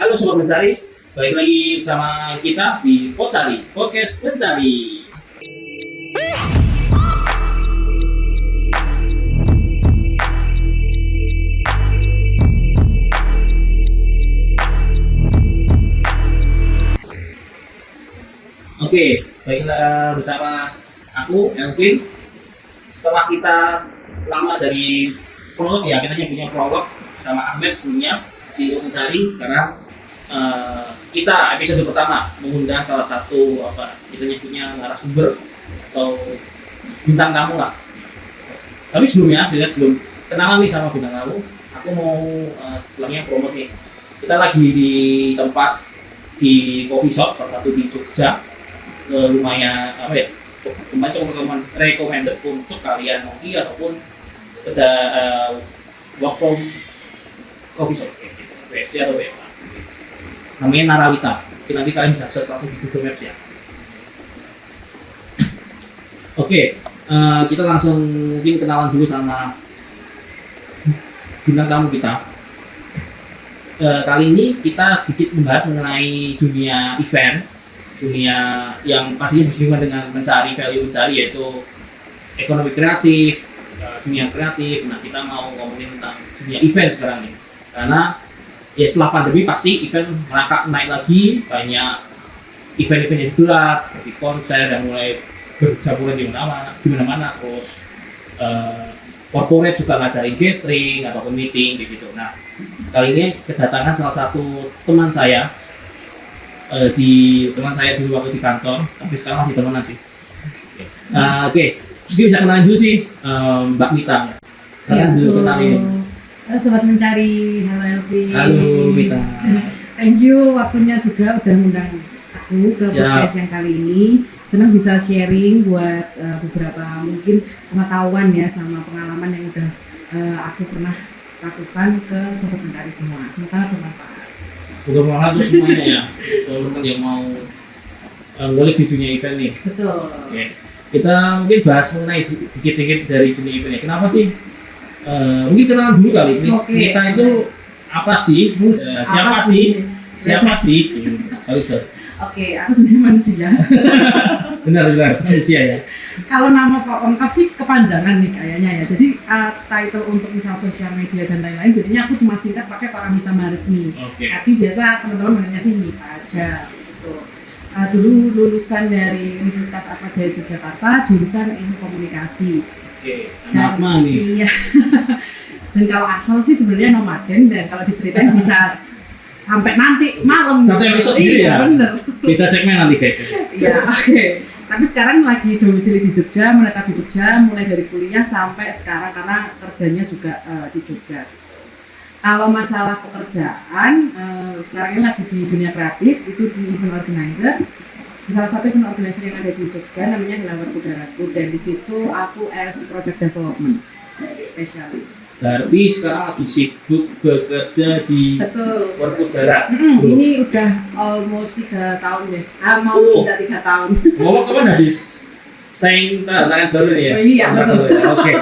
Halo Sobat Mencari, balik lagi bersama kita di Pocari, Podcast Mencari. Oke, baiklah bersama aku, Elvin. Setelah kita lama dari prolog ya, kita punya prolog sama Ahmed sebelumnya, CEO Mencari. Sekarang kita episode pertama mengundang salah satu kita nyebutnya narasumber atau bintang tamu lah. Tapi sebelum kenalan nih sama bintang tamu, aku mau setelahnya promote nih. Kita lagi di tempat di coffee shop salah satu di Jogja, lumayan cukup recommended untuk kalian ngopi ataupun sekedar work from coffee shop gitu, WFC atau WFA. Namanya Narawita. Nanti kalian bisa search langsung di Google Maps ya. Oke, kita langsung mungkin kenalan dulu sama bintang tamu kita. Kali ini kita sedikit membahas mengenai dunia event, dunia yang pastinya bersinggungan dengan mencari value mencari, yaitu ekonomi kreatif, dunia kreatif. Nah, kita mau ngomongin tentang dunia event sekarang nih, karena ya setelah pandemi pasti event merangkak naik lagi, banyak event-event yang digelar seperti konser yang mulai berjamburan di mana-mana, terus corporate juga ngadain catering ataupun meeting gitu. Nah, kali ini kedatangan salah satu teman saya dulu waktu di kantor, tapi sekarang masih temenan sih. Oke. Mungkin bisa kenalin dulu sih Mbak Mita. Kalian dulu kenalin. Halo Sobat Mencari, halo Elvi. Halo Mita. Thank you waktunya juga udah ngundang aku ke podcast yang kali ini. Senang bisa sharing buat beberapa mungkin pengetahuan ya sama pengalaman yang udah aku pernah lakukan ke Sobat Mencari semua. Semoga bermanfaat. Bermanfaat untuk semuanya ya. Teman-teman yang mau ngulik di dunia event nih. Betul. Oke. Kita mungkin bahas mengenai dikit-dikit dari dunia event ya. Kenapa sih? Mungkin kenalan dulu kali ini. Kita itu apa sih? Siapa sih? Oke, aku sebenarnya manusia. benar manusia ya. Kalau nama lengkap sih kepanjangan nih kayaknya ya. Jadi title untuk misal sosial media dan lain-lain biasanya aku cuma singkat pakai Paramita Maresmi. Tapi biasa teman-teman manggilnya sih Mita aja. Gitu. Dulu lulusan dari Universitas Atmajaya Yogyakarta, jurusan Ilmu Komunikasi. Oke, nama nih. Iya. Dan kalau asal sih sebenarnya nomaden, dan kalau diceritain bisa sampai nanti malam. Sampai besok sendiri ya. Bener. Kita segmen nanti guys. Iya, oke. Tapi sekarang lagi domisili di Jogja, menetap di Jogja, mulai dari kuliah sampai sekarang karena kerjanya juga di Jogja. Kalau masalah pekerjaan, sekarang ini lagi di dunia kreatif, itu di event organizer. Salah satu event organizer yang ada di Jogja namanya Gelawar Udaraku, dan di situ aku as product development spesialis. Berarti sekarang lagi sibuk bekerja di Gelawar Udara. Ini udah almost 3 tahun deh. Mau tidak 3 tahun. Ngomong kapan habis sign tangan baru nih ya? Oh, iya, betul. Oke.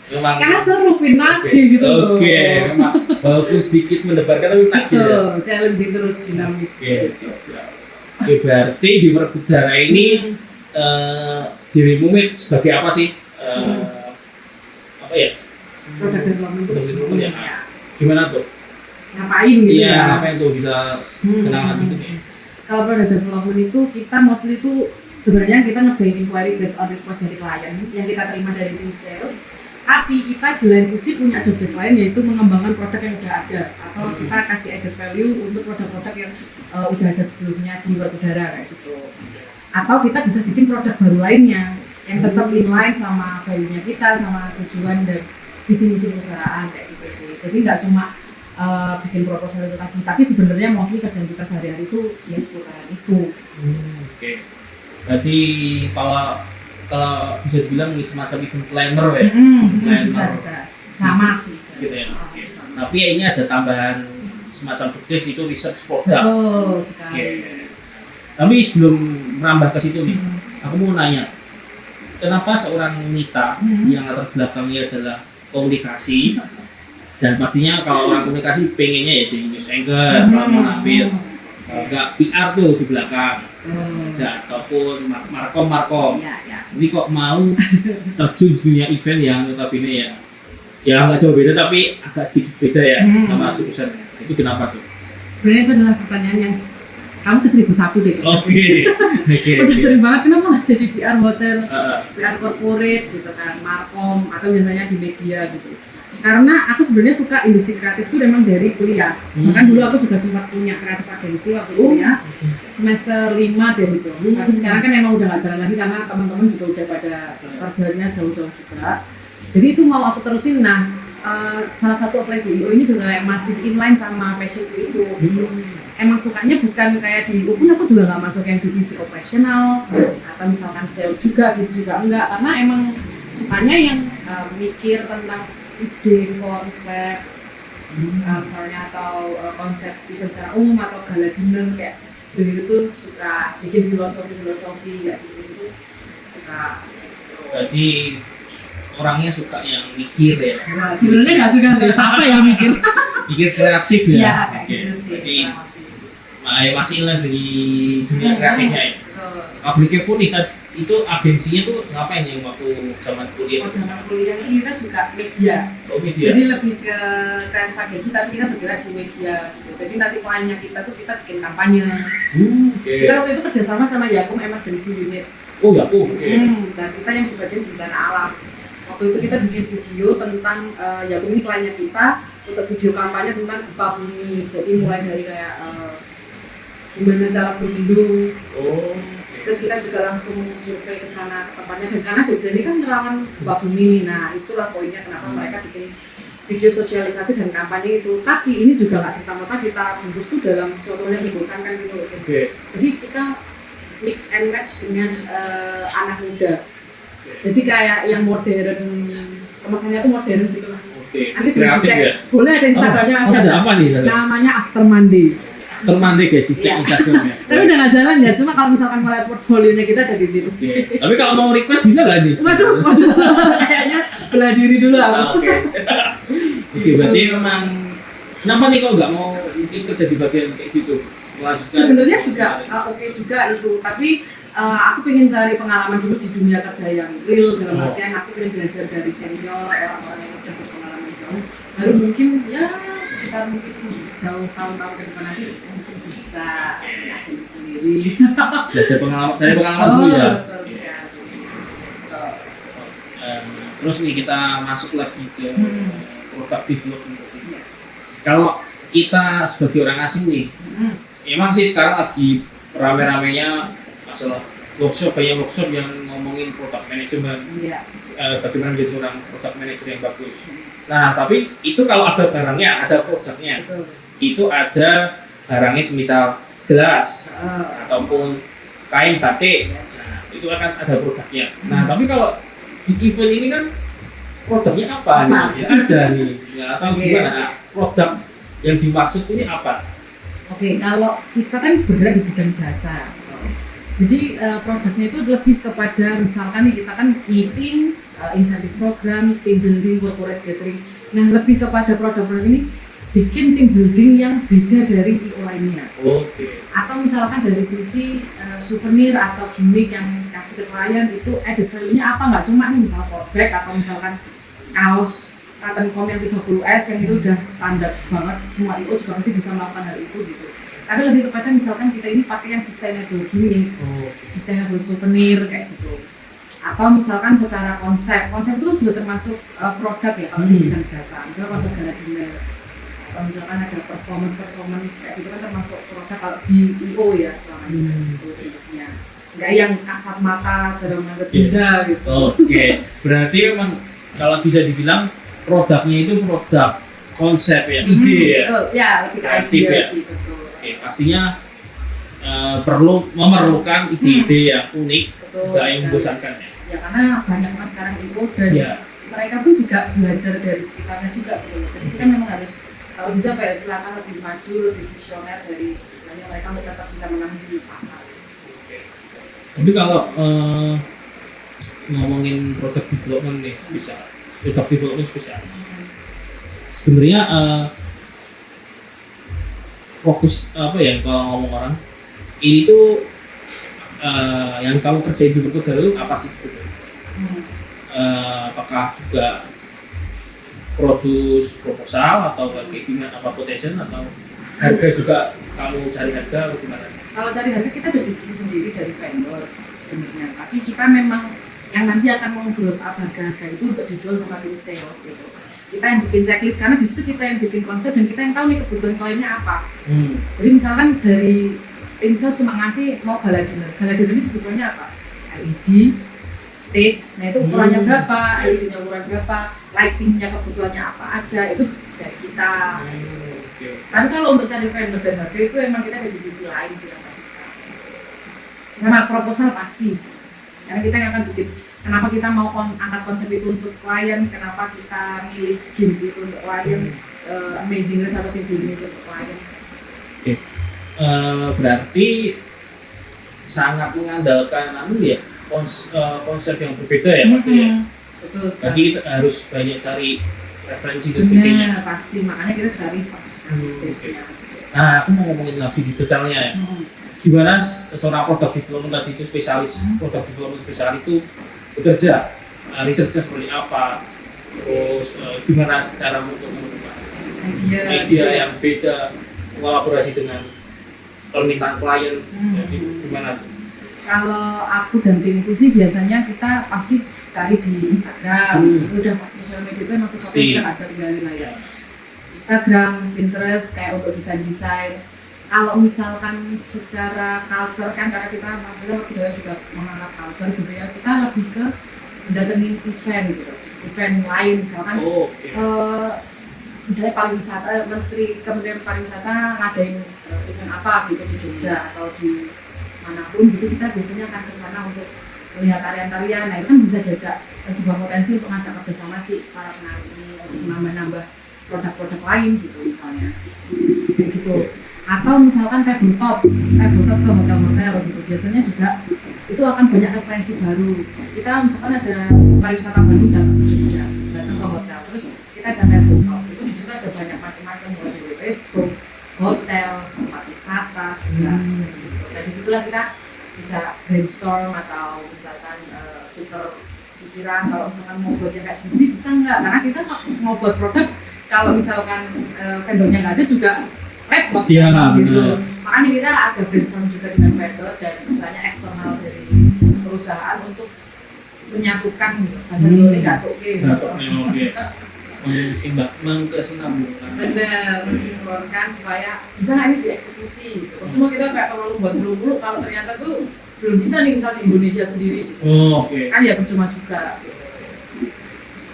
Memang kasar rupin lagi gitu. Oke, memang walaupun sedikit mendebarkan tapi nagih ya. Challenging terus, dinamis. Oke, siap. Oke, berarti di Udara ini dirimu sebagai apa sih? Apa ya? Product development ya. Gimana tuh? Ngapain gitu ya? Iya, ngapain tuh bisa kenalan gitu nih? Kalau product development itu kita mostly itu sebenarnya kita ngerjain inquiry based on request dari klien yang kita terima dari tim sales. Tapi kita di lain sisi punya job desk lain, yaitu mengembangkan produk yang udah ada, atau kita kasih added value untuk produk-produk yang udah ada sebelumnya di luar udara kayak gitu. Atau kita bisa bikin produk baru lainnya yang tetap inline sama value-nya kita, sama tujuan dan visi-misi perusahaan kayak gitu sih. Jadi nggak cuma bikin proposal itu tadi, tapi sebenarnya mostly kerjaan kita sehari-hari itu ya seputaran itu. Oke. Berarti kalau bisa dibilang ini semacam event planner ya? Planner. Bisa sama sih. Gitu ya. Oke. Tapi ya ini ada tambahan semacam tugas itu research produk. Betul sekali. Oke. Tapi sebelum merambah ke situ nih, aku mau nanya, kenapa seorang Mita yang latar belakangnya adalah komunikasi Dan pastinya kalau orang komunikasi pengennya ya jadi news anchor, kalau mau ngambil nggak PR tuh di belakang aja, ataupun markom. Ya. Jadi kok mau terjun di dunia event yang notabene ya nggak jauh beda tapi agak sedikit beda ya sama jurusan. Itu kenapa tuh? Sebenarnya itu adalah pertanyaan yang kamu ke 1001 deh. Oke. Udah sering banget, kenapa nggak jadi PR hotel, PR corporate gitu kan, markom atau biasanya di media gitu. Karena aku sebenarnya suka industri kreatif itu memang dari kuliah. Bahkan dulu aku juga sempat punya kreatif agensi waktu kuliah semester 5 deh gitu. Tapi sekarang kan emang udah nggak jalan lagi karena teman-teman juga udah pada kerjanya jauh-jauh juga. Jadi itu mau aku terusin. Nah, salah satu apply di IO ini juga masih inline sama passion itu. Emang sukanya bukan kayak di IO pun aku juga nggak masuk yang divisi operasional atau misalkan sales juga gitu juga enggak, karena emang sukanya yang mikir tentang ide, konsep, misalnya atau konsep event secara umum atau gala dinner kayak begitu tuh suka bikin filosofi kayak gitu suka. Jadi orangnya suka yang mikir ya. Nah, sebenarnya nggak juga sih, capek ya mikir. Mikir kreatif ya. Iya kayak gitu sih. Jadi masih ingat di dunia kreatifnya ya. Aplikasi pun itu agensinya tuh ngapain yang waktu zaman kuliah? Zaman kuliah itu kita juga media. Oh, media. Jadi lebih ke kreatif agensi tapi kita bergerak di media gitu. Jadi nanti kliennya kita tuh kita bikin kampanye. Kita waktu itu kerjasama sama Yakum Emergency Unit. Oh Yakum. Dan kita yang di bagian bencana alam. Waktu itu kita bikin video tentang Yakum ini kliennya kita untuk video kampanye tentang gempa bumi. Jadi mulai dari kayak gimana cara berlindung. Terus kita juga langsung survei ke sana ke tempatnya, dan karena Jogja ini kan rawan gempa bumi nih, nah itulah poinnya kenapa mereka bikin video sosialisasi dan kampanye itu. Tapi ini juga nggak serta-merta kita bungkus tuh dalam suatu yang membosankan gitu. Jadi kita mix and match dengan anak muda. Jadi kayak yang modern, kemasannya tuh modern gitu lah. Nanti kreatif dicek, ya? Boleh ada Instagramnya masih ada apa nih? Namanya After Monday. Termandek ya cicak Instagramnya. Tapi udah nggak jalan ya, cuma kalau misalkan mau lihat portfolionya kita ada di situ. Tapi kalau mau request bisa nggak nih? Waduh, kayaknya bela diri dulu aku. Oke, berarti memang kenapa nih kok nggak mau mungkin kerja di bagian kayak gitu? Sebenarnya juga oke juga itu, tapi aku pengen cari pengalaman dulu di dunia kerja yang real, dalam artian aku pengen belajar dari senior, orang-orang yang udah berpengalaman jauh, baru mungkin ya sekitar mungkin jauh tahun-tahun ke depan nanti mungkin bisa yakin sendiri. Belajar pengalaman, cari pengalaman dulu ya. Terus nih kita masuk lagi ke product development. Kalau kita sebagai orang asing nih, emang sih sekarang lagi rame-ramenya masalah workshop, banyak workshop yang ngomongin product management. Bagaimana menjadi seorang product manager yang bagus. Nah, tapi itu kalau ada barangnya, ada produknya. Itu ada barangnya semisal gelas ataupun kain batik. Nah, itu akan ada produknya. Nah, tapi kalau di event ini kan produknya apa nih? Ya, ada nih. Ya, atau gimana? Nah, produk yang dimaksud ini apa? Oke, kalau kita kan bergerak di bidang jasa. Jadi produknya itu lebih kepada misalkan nih kita kan meeting, insentif program, team building, corporate gathering. Nah, lebih kepada produk-produk ini bikin team building yang beda dari IO lainnya. Atau misalkan dari sisi souvenir atau gimmick yang kasih ke klien itu added value-nya apa, nggak cuma nih misalnya tote bag atau misalkan kaos cotton com yang 30S yang itu udah standar banget, semua IO juga pasti bisa melakukan hal itu gitu. Tapi lebih kepada misalkan kita ini pakai yang sustainable gimmick, sustainable souvenir kayak gitu. Atau misalkan secara konsep itu kan juga termasuk produk ya kalau di bidang jasa. Misalnya konsep gala dinner, atau misalkan ada performance kayak gitu kan termasuk produk kalau di IO ya selama ini itu bentuknya. Nggak yang kasat mata dalam bentuk benda gitu. Berarti memang kalau bisa dibilang produknya itu produk konsep ya, ide ya. Ya, lebih ke ide sih, betul. Pastinya memerlukan ide-ide yang unik, nggak yang membosankan ya. Ya karena banyak banget sekarang IO dan mereka pun juga belajar dari sekitarnya juga gitu. Jadi kita memang harus kalau bisa silakan lebih maju, lebih visioner dari misalnya mereka untuk tetap bisa menang di pasar. Tapi kalau ngomongin product development nih spesial, sebenarnya fokus apa ya kalau ngomong orang ini tuh yang kamu kerjain di berikut itu apa sih sebetulnya? Apakah juga produce proposal atau kayak gimana, apa quotation atau harga juga kamu cari harga atau gimana? Kalau cari harga kita ada divisi sendiri dari vendor sebenarnya, tapi kita memang yang nanti akan menggross up harga-harga itu untuk dijual sama tim sales gitu. Kita yang bikin checklist karena di situ kita yang bikin konsep dan kita yang tahu nih kebutuhan kliennya apa. Jadi misalkan dari tim sales cuma ngasih mau gala dinner ini kebutuhannya apa? LED, stage, nah itu ukurannya berapa, LED-nya ukuran berapa, lighting-nya kebutuhannya apa aja, itu dari kita. Tapi kalau untuk cari vendor dan harga itu emang kita ada divisi lain sih yang nggak bisa. Karena proposal pasti, karena kita yang akan bikin. Kenapa kita mau angkat konsep itu untuk klien, kenapa kita milih games itu untuk klien, Amazing Race atau team building itu untuk klien. Oke. Berarti sangat mengandalkan ya konsep yang berbeda ya pasti ya. Betul sekali. Jadi kita harus banyak cari referensi dan sebagainya. Pasti, makanya kita juga research kan. Nah, aku mau ngomongin lebih detailnya ya. Gimana seorang product development tadi itu spesialis, product development spesialis itu bekerja, researchnya seperti apa, terus gimana cara untuk menemukan idea yang beda, kolaborasi dengan permintaan klien, jadi gimana? Kalau aku dan timku sih biasanya kita pasti cari di Instagram, itu udah pas sosial media itu emang sesuatu yang kita nggak bisa tinggalin lah ya. Instagram, Pinterest kayak untuk desain-desain. Kalau misalkan secara culture kan karena kita budaya juga mengangkat culture gitu ya, kita lebih ke datengin event gitu, event lain misalkan misalnya pariwisata, Kementerian Pariwisata ngadain event apa gitu di Jogja atau di manapun gitu, kita biasanya akan ke sana untuk melihat tarian-tarian. Nah itu kan bisa diajak sebuah potensi untuk ngajak kerjasama si para penari ini untuk nambah-nambah produk-produk lain gitu misalnya kayak gitu. Atau misalkan tabletop ke hotel-hotel gitu, biasanya juga itu akan banyak referensi baru. Kita misalkan ada pariwisata baru datang ke Jogja, datang ke hotel, terus kita ada tabletop, itu di situ ada banyak macam-macam mulai dari resto, hotel, tempat wisata juga. Nah disitulah kita bisa brainstorm atau misalkan putar pikiran kalau misalkan mau buatnya kayak gini bisa nggak? Karena kita mau buat produk kalau misalkan vendornya nggak ada juga repot gitu. Makanya kita ada brainstorm juga dengan vendor dan misalnya eksternal dari perusahaan untuk menyatukan bahasa Jawa ini nggak oke. Mengkesinambungkan. Benar, mensinkronkan supaya bisa nggak ini dieksekusi. Cuma kita nggak terlalu buat bulu-bulu kalau ternyata tuh belum bisa nih misal di Indonesia sendiri. Kan ya percuma juga.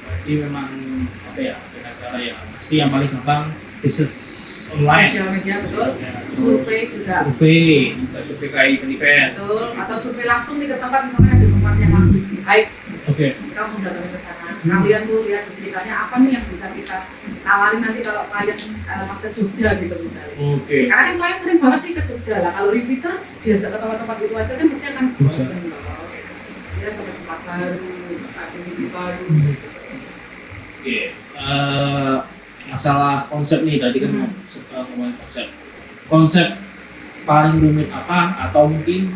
Berarti memang apa ya dengan cara yang pasti yang paling gampang research online, sosial media betul, survei juga, survei kayak event, betul, atau survei langsung nih ke tempat misalnya ada tempat yang lebih hype, kita langsung datangin ke sana, sekalian tuh lihat di sekitarnya apa nih yang bisa kita tawarin nanti kalau klien pas ke Jogja gitu misalnya. Karena kan klien sering banget nih ke Jogja lah, kalau repeater diajak ke tempat-tempat itu aja kan pasti akan bosen loh. Kita coba tempat baru, aktivitas baru. Masalah konsep nih tadi kan ngomongin konsep paling rumit apa atau mungkin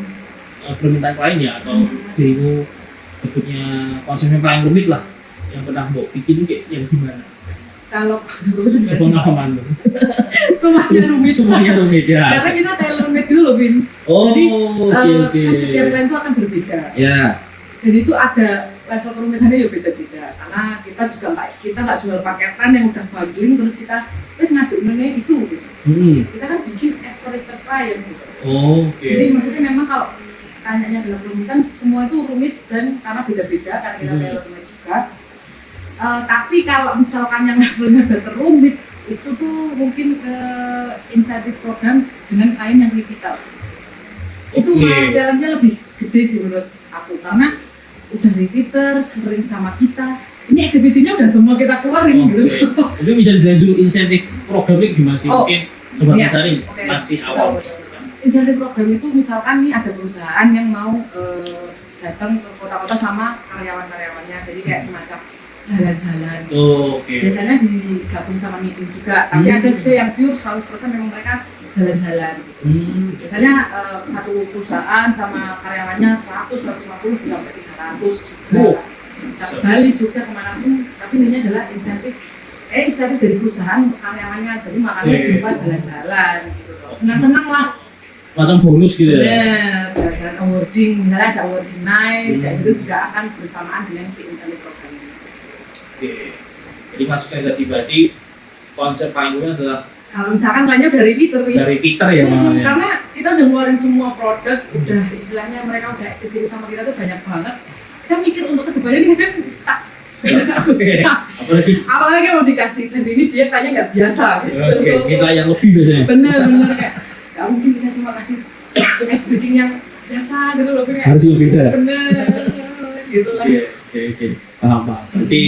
permintaan klien ya atau dirimu bentuknya konsep yang paling rumit lah yang pernah mau bikin kayak yang gimana? Kalau pengalaman semuanya rumit ya karena kita tailor made gitu loh Bin. Jadi kan setiap klien itu akan berbeda ya. Jadi itu ada level kerumitannya ya beda-beda karena kita nggak jual paketan yang udah bundling terus kita ngajuinnya itu gitu. Kita kan bikin as per request klien gitu. Jadi maksudnya memang kalau tanyanya adalah kerumitan, semua itu rumit dan karena beda-beda karena kita tailor made juga. Tapi kalau misalkan yang levelnya udah terumit itu tuh mungkin ke insentif program dengan klien yang critical. Itu malah challenge-nya lebih gede sih menurut aku karena udah repeater, sering sama kita, ini activity-nya udah semua kita keluarin gitu. Mungkin bisa dijalan dulu insentif programnya gimana sih? Mungkin coba cari masih awal. Insentif program itu misalkan nih ada perusahaan yang mau datang ke kota-kota sama karyawan-karyawannya, jadi kayak semacam jalan-jalan. Oh, oke. Biasanya digabung sama meeting juga, tapi ada juga yang pure 100% memang mereka jalan-jalan. Biasanya satu perusahaan sama karyawannya 100, 150 sampai 300 juga. Bisa ke Bali, Jogja, kemana pun, tapi ini adalah insentif dari perusahaan untuk karyawannya, jadi makanya berupa jalan-jalan gitu. Senang-senang lah. Macam bonus gitu ya? Bener, jalan-jalan awarding, misalnya ada awarding night, kayak gitu juga akan bersamaan dengan si insentif program ini. Oke. Jadi maksudnya tadi berarti konsep payungnya adalah Kalau misalkan lainnya dari Peter nih, dari Peter ya makanya. karena kita udah ngeluarin semua produk, udah istilahnya mereka udah activity sama kita tuh banyak banget. Kita mikir untuk kedepannya ini kadang stuck. Oke. Apalagi mau dikasih, dan ini dia kayaknya nggak biasa. Gitu. Oke, kita yang lebih biasanya. Bener kayak nggak mungkin kita cuma kasih ice breaking yang biasa gitu loh, kayak Harus lebih beda. bener gitu lah. Oke. Paham. Berarti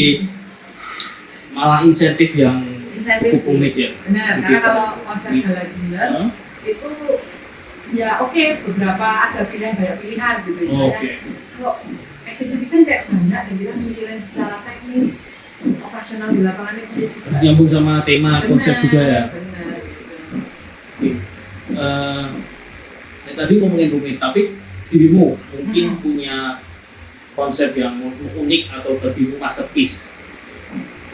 malah insentif yang Insentif cukup unik sih. ya. Bener, Gitu. karena kalau konsep gala dinner Hah? itu ya oke, beberapa ada banyak pilihan gitu misalnya. Oke. Kalau activity kan kayak banyak dan kita harus mikirin secara teknis operasional di lapangan itu juga. Nyambung sama tema konsep juga ya. Bener. Oke. Tadi ngomongin rumit, tapi dirimu mungkin punya konsep yang unik atau dirimu masterpiece.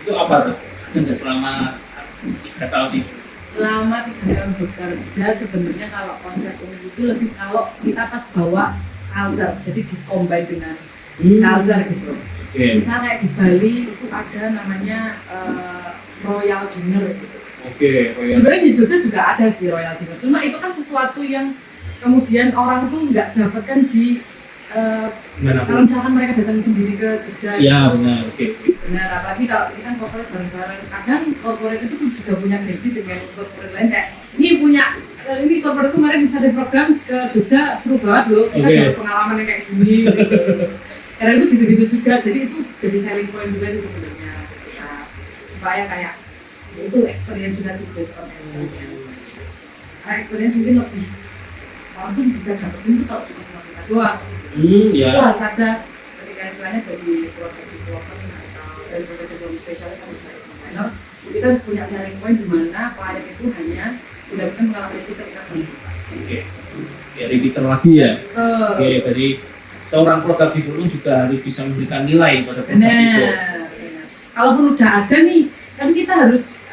Itu apa tuh? Ada nggak selama 3 tahun ini? Selama 3 tahun bekerja sebenarnya kalau konsep unik itu lebih kalau kita pas bawa culture, jadi di-combine dengan culture gitu. Oke. Misal kayak di Bali itu ada namanya Royal Dinner gitu. Oke. Sebenarnya di Jogja juga ada sih Royal Dinner, cuma itu kan sesuatu yang kemudian orang tuh nggak dapatkan di kalau misalkan mereka datang sendiri ke Jogja. Iya gitu. benar. Oke. Benar, apalagi kalau ini kan corporate bareng-bareng. Kadang corporate itu tuh juga punya gengsi dengan corporate lain kayak ini corporate kemarin bisa ada program ke Jogja seru banget loh. Kita dapat pengalaman yang kayak gini. Gitu. Karena itu gitu-gitu juga. Jadi itu jadi selling point juga sih sebenarnya. Nah, supaya kayak itu experience juga sih, based on experience. Karena experience mungkin lebih orang tuh bisa dapetin itu kalau cuma sama kita doang. Ya. Itu harus ada ketika istilahnya jadi product developer atau dari product development spesialis atau misalnya designer, kita harus punya selling point di mana klien itu hanya benar-benar mengalami itu ketika berbuka. Oke. Ya repeater lagi ya. Oke, jadi seorang product development juga harus bisa memberikan nilai pada produk itu. Benar. Kalaupun udah ada nih, kan kita harus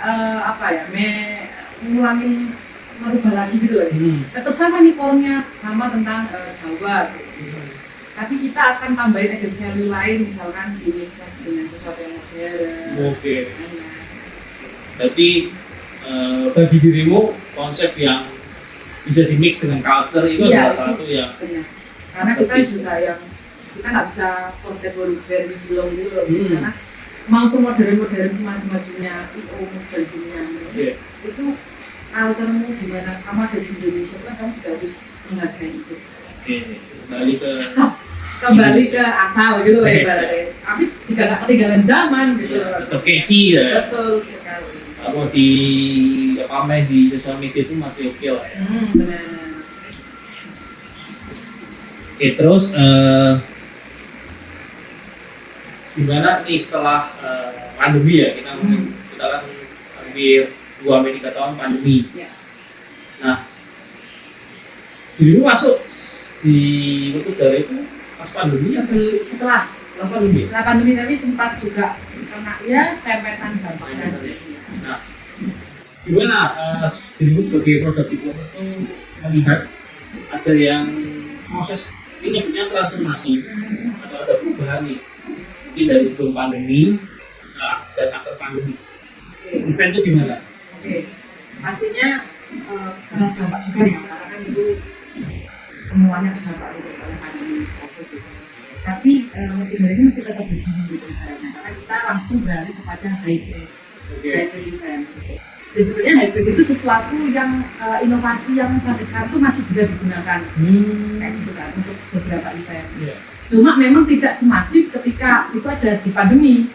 ngulangin merubah lagi gitu loh. Tetap sama nih core-nya, sama tentang Jawa gitu. Tapi kita akan tambahin added value lain, misalkan di mix dengan sesuatu yang modern. Oke. Berarti bagi dirimu konsep yang bisa di mix dengan culture itu adalah salah satu yang benar. Karena kita juga yang kita nggak bisa forget where we belong gitu loh. Karena mau semodern-modern semaju-majunya IO dan dunia itu culture-mu di mana kamu ada di Indonesia itu kan kamu juga harus menghargai itu. Oke, kembali ke asal gitu lah ibaratnya. Tapi jika nggak ketinggalan zaman gitu. Tetap catchy ya. Betul sekali. Kalau di pamer di sosial media itu masih oke lah ya. Benar. Oke, terus gimana nih setelah pandemi ya, kita kan hampir 2-3 tahun pandemi. Ya. Nah, dirimu masuk di Utara itu pas pandemi? Setelah pandemi. Setelah pandemi tapi sempat juga kena ya serempetan dampaknya sih. Nah, gimana dirimu sebagai product developer itu melihat ada yang proses ini punya transformasi atau ada perubahan nih mungkin dari sebelum pandemi dan akhir pandemi. Event itu gimana? Oke, pastinya dampak juga ya, karena kan itu semuanya terdampak oleh pandemi COVID itu. Tapi lebih dari itu masih tetap begini gitu karena kita langsung beralih kepada hybrid event. Dan sebenarnya hybrid itu sesuatu yang inovasi yang sampai sekarang tuh masih bisa digunakan kayak gitu kan untuk beberapa event. Cuma memang tidak semasif ketika itu ada di pandemi.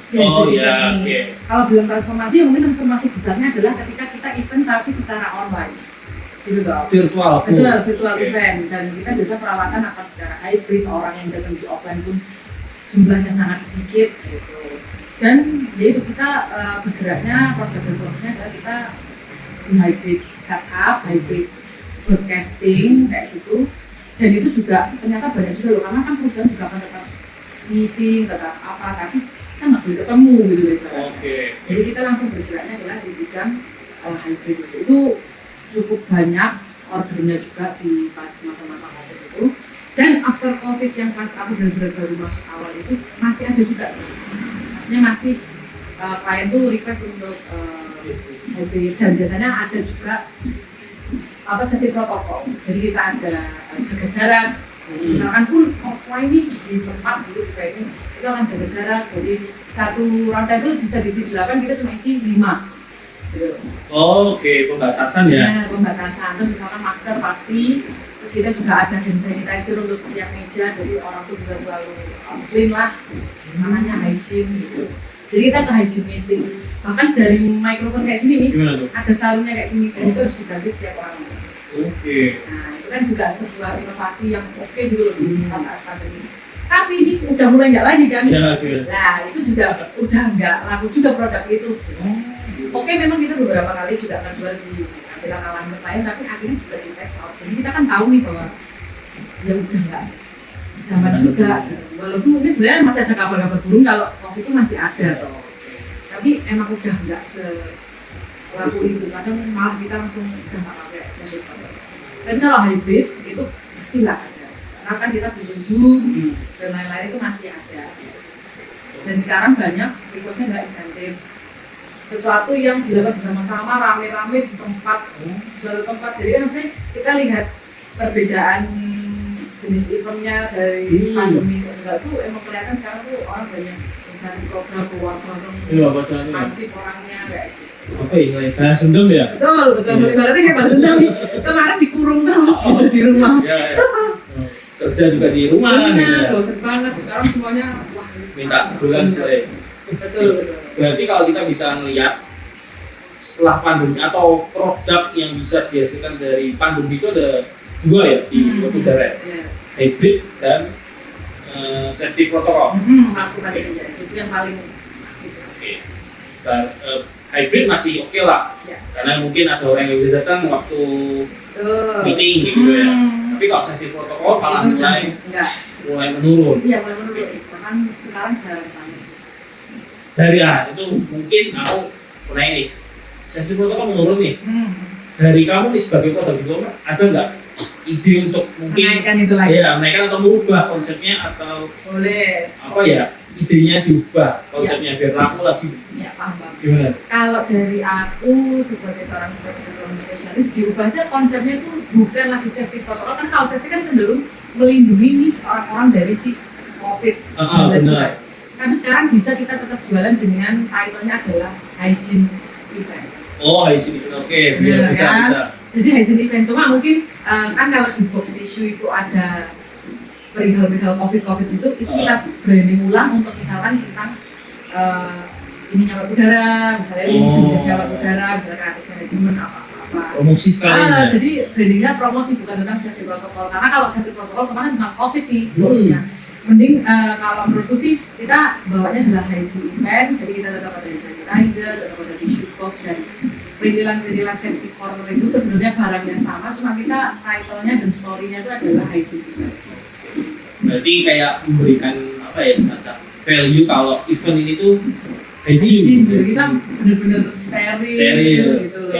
Kalau belum transformasi, mungkin transformasi besarnya adalah ketika kita event tapi secara online, gitu loh. Virtual event, dan kita biasa peralatan akan secara hybrid, orang yang datang di offline pun jumlahnya sangat sedikit gitu. Dan yaitu kita bergeraknya produk-produknya adalah kita di hybrid setup, hybrid broadcasting kayak gitu. Dan itu juga ternyata banyak juga loh, karena kan perusahaan juga akan tetap meeting, tetap apa, tapi kita nggak boleh ketemu gitu loh. Jadi kita langsung bergeraknya adalah di bidang hybrid itu cukup banyak ordernya juga di pas masa-masa COVID itu. Dan after COVID yang pas aku benar-benar baru masuk awal itu masih ada juga, maksudnya masih klien tuh request untuk hybrid, dan biasanya ada juga safety protokol. Jadi kita ada jaga jarak. Misalkan pun offline nih di tempat gitu kayak ini, itu akan jaga jarak. Jadi satu rantai itu bisa diisi 8, kita cuma isi 5. Gitu. Pembatasan ya? Ya, pembatasan. Terus misalkan masker pasti. Terus kita juga ada hand sanitizer untuk setiap meja. Jadi orang tuh bisa selalu clean lah. Namanya hygiene gitu. Jadi kita ke hygiene meeting. Bahkan dari mikrofon kayak gini nih, ada sarungnya kayak gini, dan itu harus diganti setiap orang. Nah, itu kan juga sebuah inovasi yang oke dulu loh di saat pandemi. Tapi ini udah mulai nggak lagi kan? Nah, itu juga udah nggak laku juga produk itu. Oke, memang kita beberapa kali juga akan jual di kita tawaran ke klien, tapi akhirnya juga di take out. Jadi kita kan tahu nih bahwa ya udah nggak zaman juga. Walaupun mungkin sebenarnya masih ada kabar-kabar burung kalau COVID itu masih ada. Tapi emang udah nggak selaku itu. Kadang malah kita langsung udah nggak pakai sendiri. Dan kalau hybrid itu masih nggak ada. Karena kan kita butuh Zoom dan lain-lain itu masih ada. Dan sekarang banyak requestnya adalah insentif. Sesuatu yang dilakukan bersama-sama, rame-rame di tempat, di suatu tempat. Jadi maksudnya kita lihat perbedaan jenis eventnya dari pandemi ke enggak tuh emang kelihatan sekarang tuh orang banyak mencari program masif orangnya kayak gitu. Balas dendam ya? Betul. Ibaratnya kayak balas dendam nih. Kemarin dikurung terus gitu di rumah. Kerja juga di rumah. Bosan banget. Sekarang semuanya minta bulan selesai. Betul. Berarti kalau kita bisa melihat setelah pandemi atau produk yang bisa dihasilkan dari pandemi itu ada 2 ya di udara, hybrid dan safety protocol. Itu yang paling masif. Dan hybrid masih oke lah, karena mungkin ada orang yang bisa datang waktu meeting gitu ya. Tapi kalau safety protocol malah mulai menurun. Iya, mulai menurun. Bahkan sekarang jarang banget sih. Dari itu mungkin aku mulai nih safety protocol menurun nih. Dari kamu nih sebagai product developer ada nggak ide untuk mungkin menaikkan itu lagi? Ya, menaikkan atau merubah konsepnya atau boleh. Idenya diubah konsepnya biar laku lagi. Ya, paham. Gimana? Kalau dari aku sebagai seorang product development spesialis, diubah aja konsepnya itu bukan lagi safety protocol. Kan kalau safety kan cenderung melindungi nih orang-orang dari si COVID-19 itu. Tapi sekarang bisa kita tetap jualan dengan title-nya adalah hygiene event. Hygiene event, oke. Bisa. Jadi hygiene event, cuma mungkin kan kalau di box issue itu ada perihal COVID itu kita branding ulang untuk misalkan tentang ini nyawa udara, misalnya ini bisnis nyawa udara, misalnya kreatif manajemen apa-apa. Promosi sekali. Jadi brandingnya promosi bukan tentang safety protokol. Karena kalau safety protokol kemarin tentang COVID nih bosnya. Mending kalau menurutku sih kita bawanya adalah hygiene event, jadi kita tetap ada hand sanitizer, tetap ada tissue box dan perintilan safety corner itu sebenarnya barangnya sama, cuma kita title-nya dan story-nya itu adalah hygiene event. Berarti kayak memberikan semacam value kalau event ini tuh hygiene. Kita benar-benar steril gitu loh.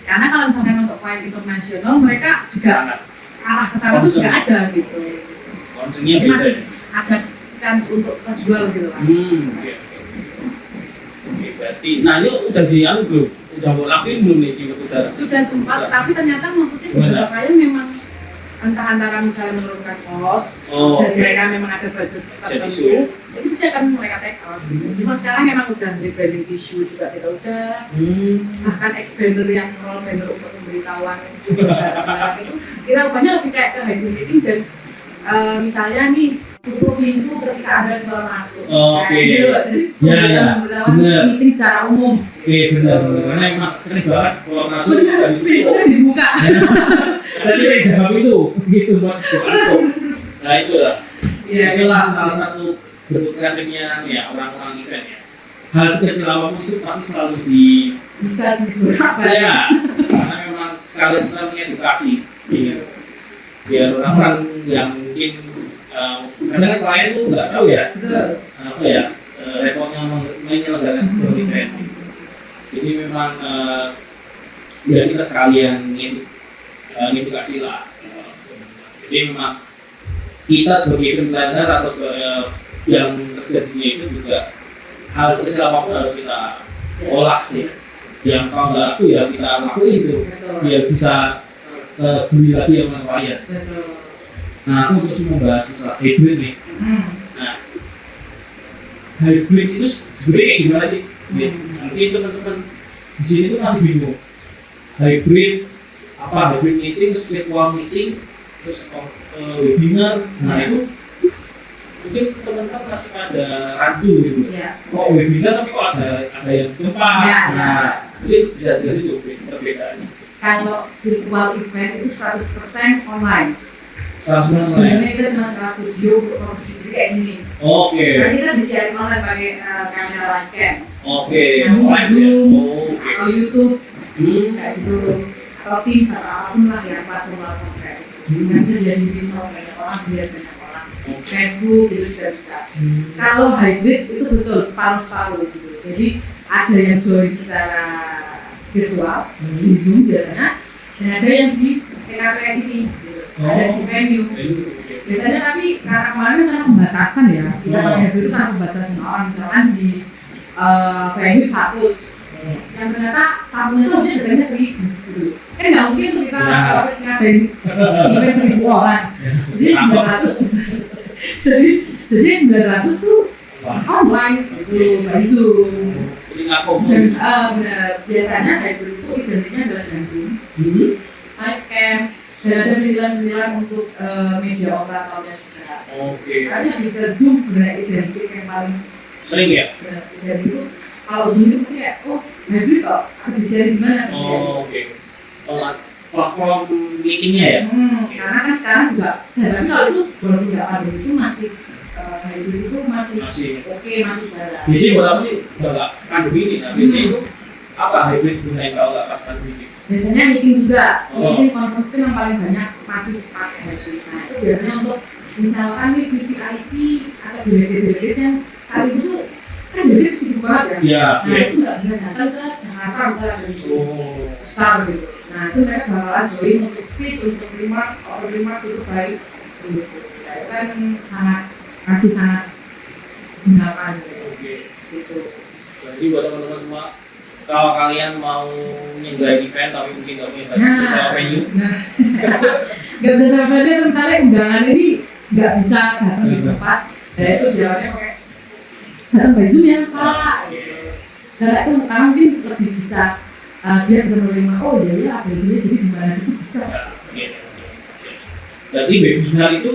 Karena kalau misalkan untuk klien internasional mereka juga arah ke sana itu juga ada gitu. Konsepnya jadi masih ada chance untuk terjual gitu lah. Oke, berarti ini udah belum? Udah mau lakuin belum nih di udara? Sudah sempat, tapi ternyata maksudnya beberapa klien memang entah antara misalnya menurunkan cost dari mereka memang ada budget tertentu, itu pasti akan mereka take out. Cuma sekarang memang udah rebranding tissue juga kita udah, bahkan ex-banner yang roll banner untuk pemberitahuan juga barang itu kita ubahnya lebih kayak ke hygiene meeting dan misalnya nih tutup pintu ketika ada keluar masuk. Gitu loh. Jadi pemberitahuan meeting secara umum. Benar. Karena emang sering banget keluar masuk dibuka. Tadi jawab itu gitu buat aku. Nah itulah. Itulah salah satu bentuk kreatifnya ya orang-orang event ya. Hal sekecil apapun itu pasti selalu di Bisa diberapa ya, karena memang sekalian kita mengedukasi ya. Biar orang-orang yang mungkin kadang kan klien tuh nggak tahu ya Betul. apa ya repotnya menyelenggarakan sebuah event. Jadi memang ya kita sekalian ngedukasi lah. Jadi memang kita sebagai event planner atau yang kerja di dunia itu juga hal sekecil apapun harus kita olah ya. Yang kalau nggak laku ya kita lakuin itu Betul. biar bisa beli lagi sama klien. Betul. Nah aku terus membahas masalah hybrid nih. Nah hybrid itu sebenarnya kayak gimana sih? Mungkin teman-teman di sini tuh masih bingung. Hybrid apa? Hybrid meeting, terus virtual meeting, terus webinar. Nah itu mungkin teman-teman masih pada rancu gitu. Iya. Kok webinar tapi kok ada yang gempa? Ya, Nah mungkin bisa jelasin itu perbedaannya. Kalau virtual event itu 100% online. Salah satu Biasanya kita cuma sewa studio untuk produksi kayak gini. Oke. Nah, kita di-sharing online pakai kamera live cam. Oke. Nah, Live ya? Zoom, Oke. atau YouTube, Hmm. kayak gitu. Atau Teams atau apapun lah ya, platform kayak gitu. Yang bisa jadi sama banyak orang, biar banyak orang. Facebook itu juga bisa. Kalau hybrid itu betul separuh-separuh gitu. Jadi ada yang join secara virtual di Zoom biasanya, dan ada yang di TKP ini, gitu. Ada di venue. Biasanya tapi karena kemarin karena pembatasan ya, kita pakai hybrid itu karena pembatasan orang misalkan di venue 100, yang ternyata tamunya tuh harusnya datangnya 1000 gitu. Kan nggak mungkin tuh kita harus ngadain event 1000 orang. Jadi 900 jadi 900 tuh online gitu, by Zoom. Jadi ngaku. Dan benar, biasanya hybrid itu identiknya adalah dengan Zoom, live cam, dan ada pilihan-pilihan untuk media operatornya juga. Oke. Karena di Zoom sebenarnya identik yang paling Sering ya? dan itu kalau Zoom itu pasti kayak hybrid kok, aku di-share di mana? Oke. Platform meetingnya ya? Karena kan sekarang juga, tapi kalau itu walaupun nggak pandemi itu masih hybrid itu masih Masih. oke, masih jalan. Biasanya buat apa sih? Udah nggak pandemi ini. Nah biasanya itu apa hybrid gunanya kalau nggak pas pandemi ini? Biasanya meeting juga, Oh. meeting conference itu yang paling banyak masih pakai hybrid. Nah itu biasanya untuk misalkan nih VVIP atau delegate-delegate yang kali itu kan jadi sibuk banget ya. Iya. Nah itu nggak bisa datang ke Jakarta misalnya dari Oh. besar gitu. Nah itu mereka bakalan join untuk speech, untuk remarks, atau remarks itu baik Zoom gitu. Nah, itu kan masih sangat gunakan Oke. gitu. Jadi buat teman-teman semua, kalau kalian mau nyenggarain event tapi mungkin nggak punya budget bisa venue. Nah, nggak bisa sampai dia misalnya undangan ini nggak bisa datang di tempat, ya itu jalannya pakai datang by Zoom ya Pak. Karena itu karena mungkin lebih bisa dia bisa menerima iya ada Zoom jadi di mana sih bisa. Jadi webinar itu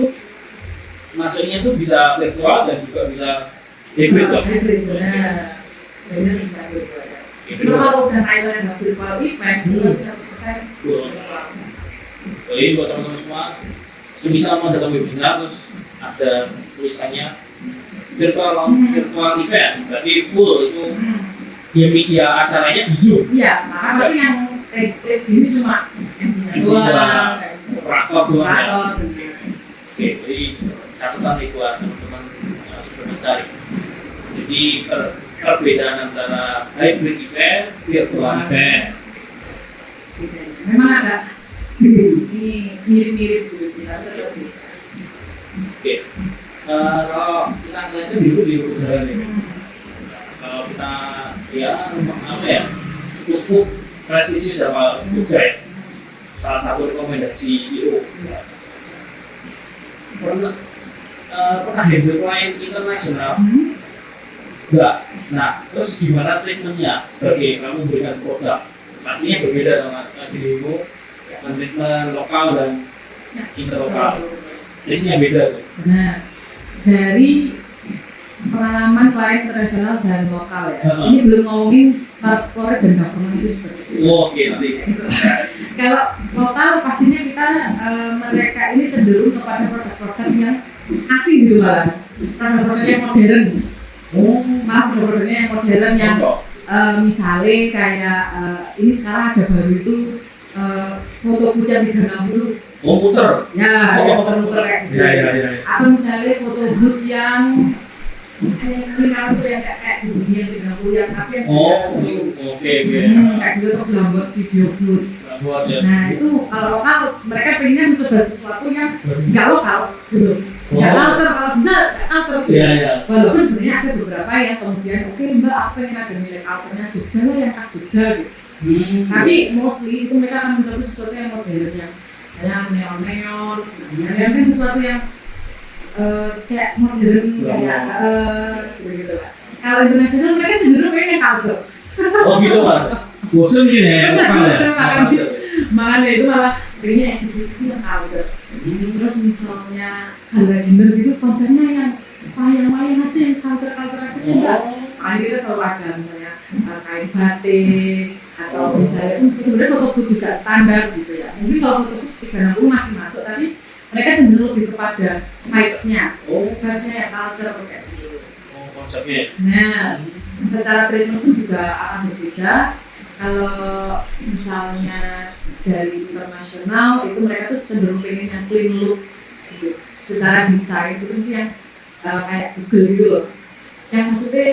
masuknya tuh bisa virtual dan juga bisa hybrid tuh. Hybrid benar, benar bisa virtual. Itu Cuma kalau udah Thailand ada virtual event, itu 100% Jadi buat teman-teman semua, semisal mau datang webinar terus ada tulisannya virtual event, berarti full itu ya media acaranya di Zoom. Iya, karena pasti yang tes ini cuma MC-nya MC doang, doang. kayak gitu. Operator doang ya. Operator, bener. Oke, jadi catatan nih buat teman-teman yang sudah mencari. Jadi perbedaan antara hybrid event, virtual event. Memang ada ini mirip-mirip gitu sih, tapi tetap beda. Oke, kalau kita ngeliatnya di udara nih. Kalau kita ya apa ya cukup presisi sama Jogja ya. Salah satu rekomendasi IO. Pernah handle klien internasional? Enggak. Nah, terus gimana treatmentnya sebagai kamu memberikan produk? Pastinya berbeda dengan dirimu treatment lokal dan interlokal. Pastinya beda tuh. Nah, dari pengalaman klien internasional dan lokal ya, ini belum ngomongin corporate dan government itu seperti itu. Oke, nanti. Kalau lokal pastinya kita mereka ini cenderung kepada produk-produk yang asing gitu malah, produk-produknya yang modern. Oh, Malah produk-produknya yang modern yang contoh. misalnya kayak ini sekarang ada baru itu foto booth yang 360. Oh, muter. Ya, yang muter-muter kayak gitu. Ya. Atau misalnya foto booth yang kayak tuh yang kayak di dunia 360 yang tapi yang Oh, tidak seru. oke. Kayak gitu tuh gambar video booth. Buat ya. Nah itu kalau lokal mereka pengen mencoba sesuatu yang nggak lokal gitu. Nggak culture, kalau bisa nggak culture gitu. Iya. Walaupun sebenarnya ada beberapa yang kemudian oke mbak aku pengen ada nilai culture-nya Jogja lah yang khas Jogja gitu. Tapi mostly itu mereka akan mencoba sesuatu yang modern yang kayak neon-neon, kan sesuatu yang kayak modern kayak gitu lah. Kalau internasional mereka cenderung pengen yang culture. Oh gitu Pak. Bosan gini ya, lokal ya. Makanya itu malah pengennya activity yang culture. Terus misalnya gala dinner gitu konsepnya yang wayang-wayang aja yang culture aja enggak. Makanya kita selalu ada misalnya kain batik atau misalnya sebenarnya foto booth juga standar gitu ya. Mungkin kalau foto booth 360 masih masuk tapi mereka cenderung lebih kepada vibes-nya. Vibes-nya yang culture kayak gitu. Oh, konsepnya. Nah, secara treatment pun juga akan berbeda. Kalau misalnya dari internasional itu mereka tuh cenderung pengen yang clean look gitu. Secara desain itu yang kayak Google gitu loh. Yang maksudnya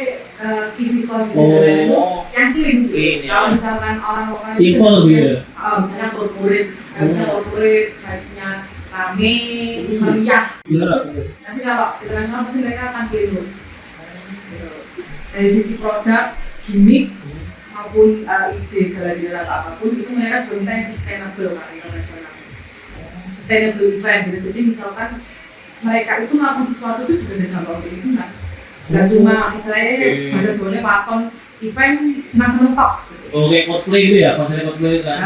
key visual design itu yang clean. Ya. Kalau misalkan orang lokal Simple gitu. Misalnya corporate, vibes-nya rame, meriah. Gila. Tapi kalau internasional pasti mereka akan clean look. Dari sisi produk, gimmick maupun ide galeri atau apapun itu mereka juga minta yang sustainable kan internasional. Sustainable event gitu. Jadi misalkan mereka itu melakukan sesuatu itu juga ada dampak untuk lingkungan. Gak cuma misalnya bahasa Jawanya paton event senang-senang tok. Oke, cosplay itu ya, konsep cosplay kan.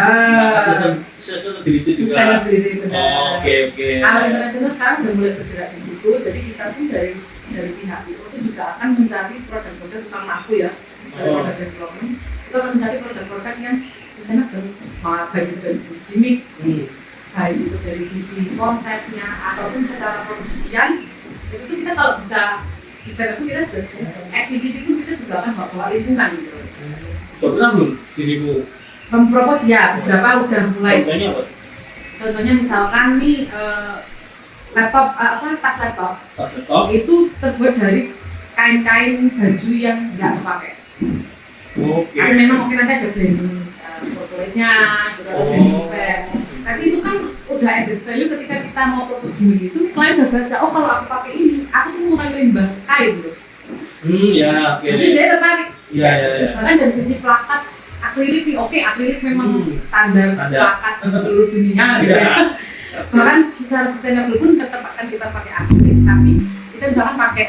Sustainability juga. Sustainability benar. Oke. Kalau internasional sekarang udah mulai bergerak di situ, jadi kita pun dari pihak itu juga akan mencari produk-produk tentang aku ya, sebagai produk development. Kita akan mencari produk-produk yang sustainable, baik itu dari sisi gimmick, baik itu dari sisi konsepnya ataupun secara produksian. Itu tuh kita kalau bisa sustainable kita sudah sustainable. Activity pun kita juga akan bawa lingkungan gitu. Udah pernah belum dirimu? Mempropos ya, beberapa udah mulai. Contohnya apa? Contohnya misalkan nih laptop tas laptop itu terbuat dari kain-kain baju yang nggak terpakai. Oke. Tapi memang mungkin nanti ada branding corporate-nya, juga ada branding event. Tapi itu kan udah added value ketika kita mau propose gimmick itu, klien udah baca, oh kalau aku pakai ini, aku tuh mengurangi limbah kain loh. Ya, oke. Jadi dia tertarik. Iya. Karena dari sisi plakat, akrilik akrilik memang standar plakat di seluruh dunia gitu ya. Bahkan secara sustainable pun tetap akan kita pakai akrilik, tapi kita misalkan pakai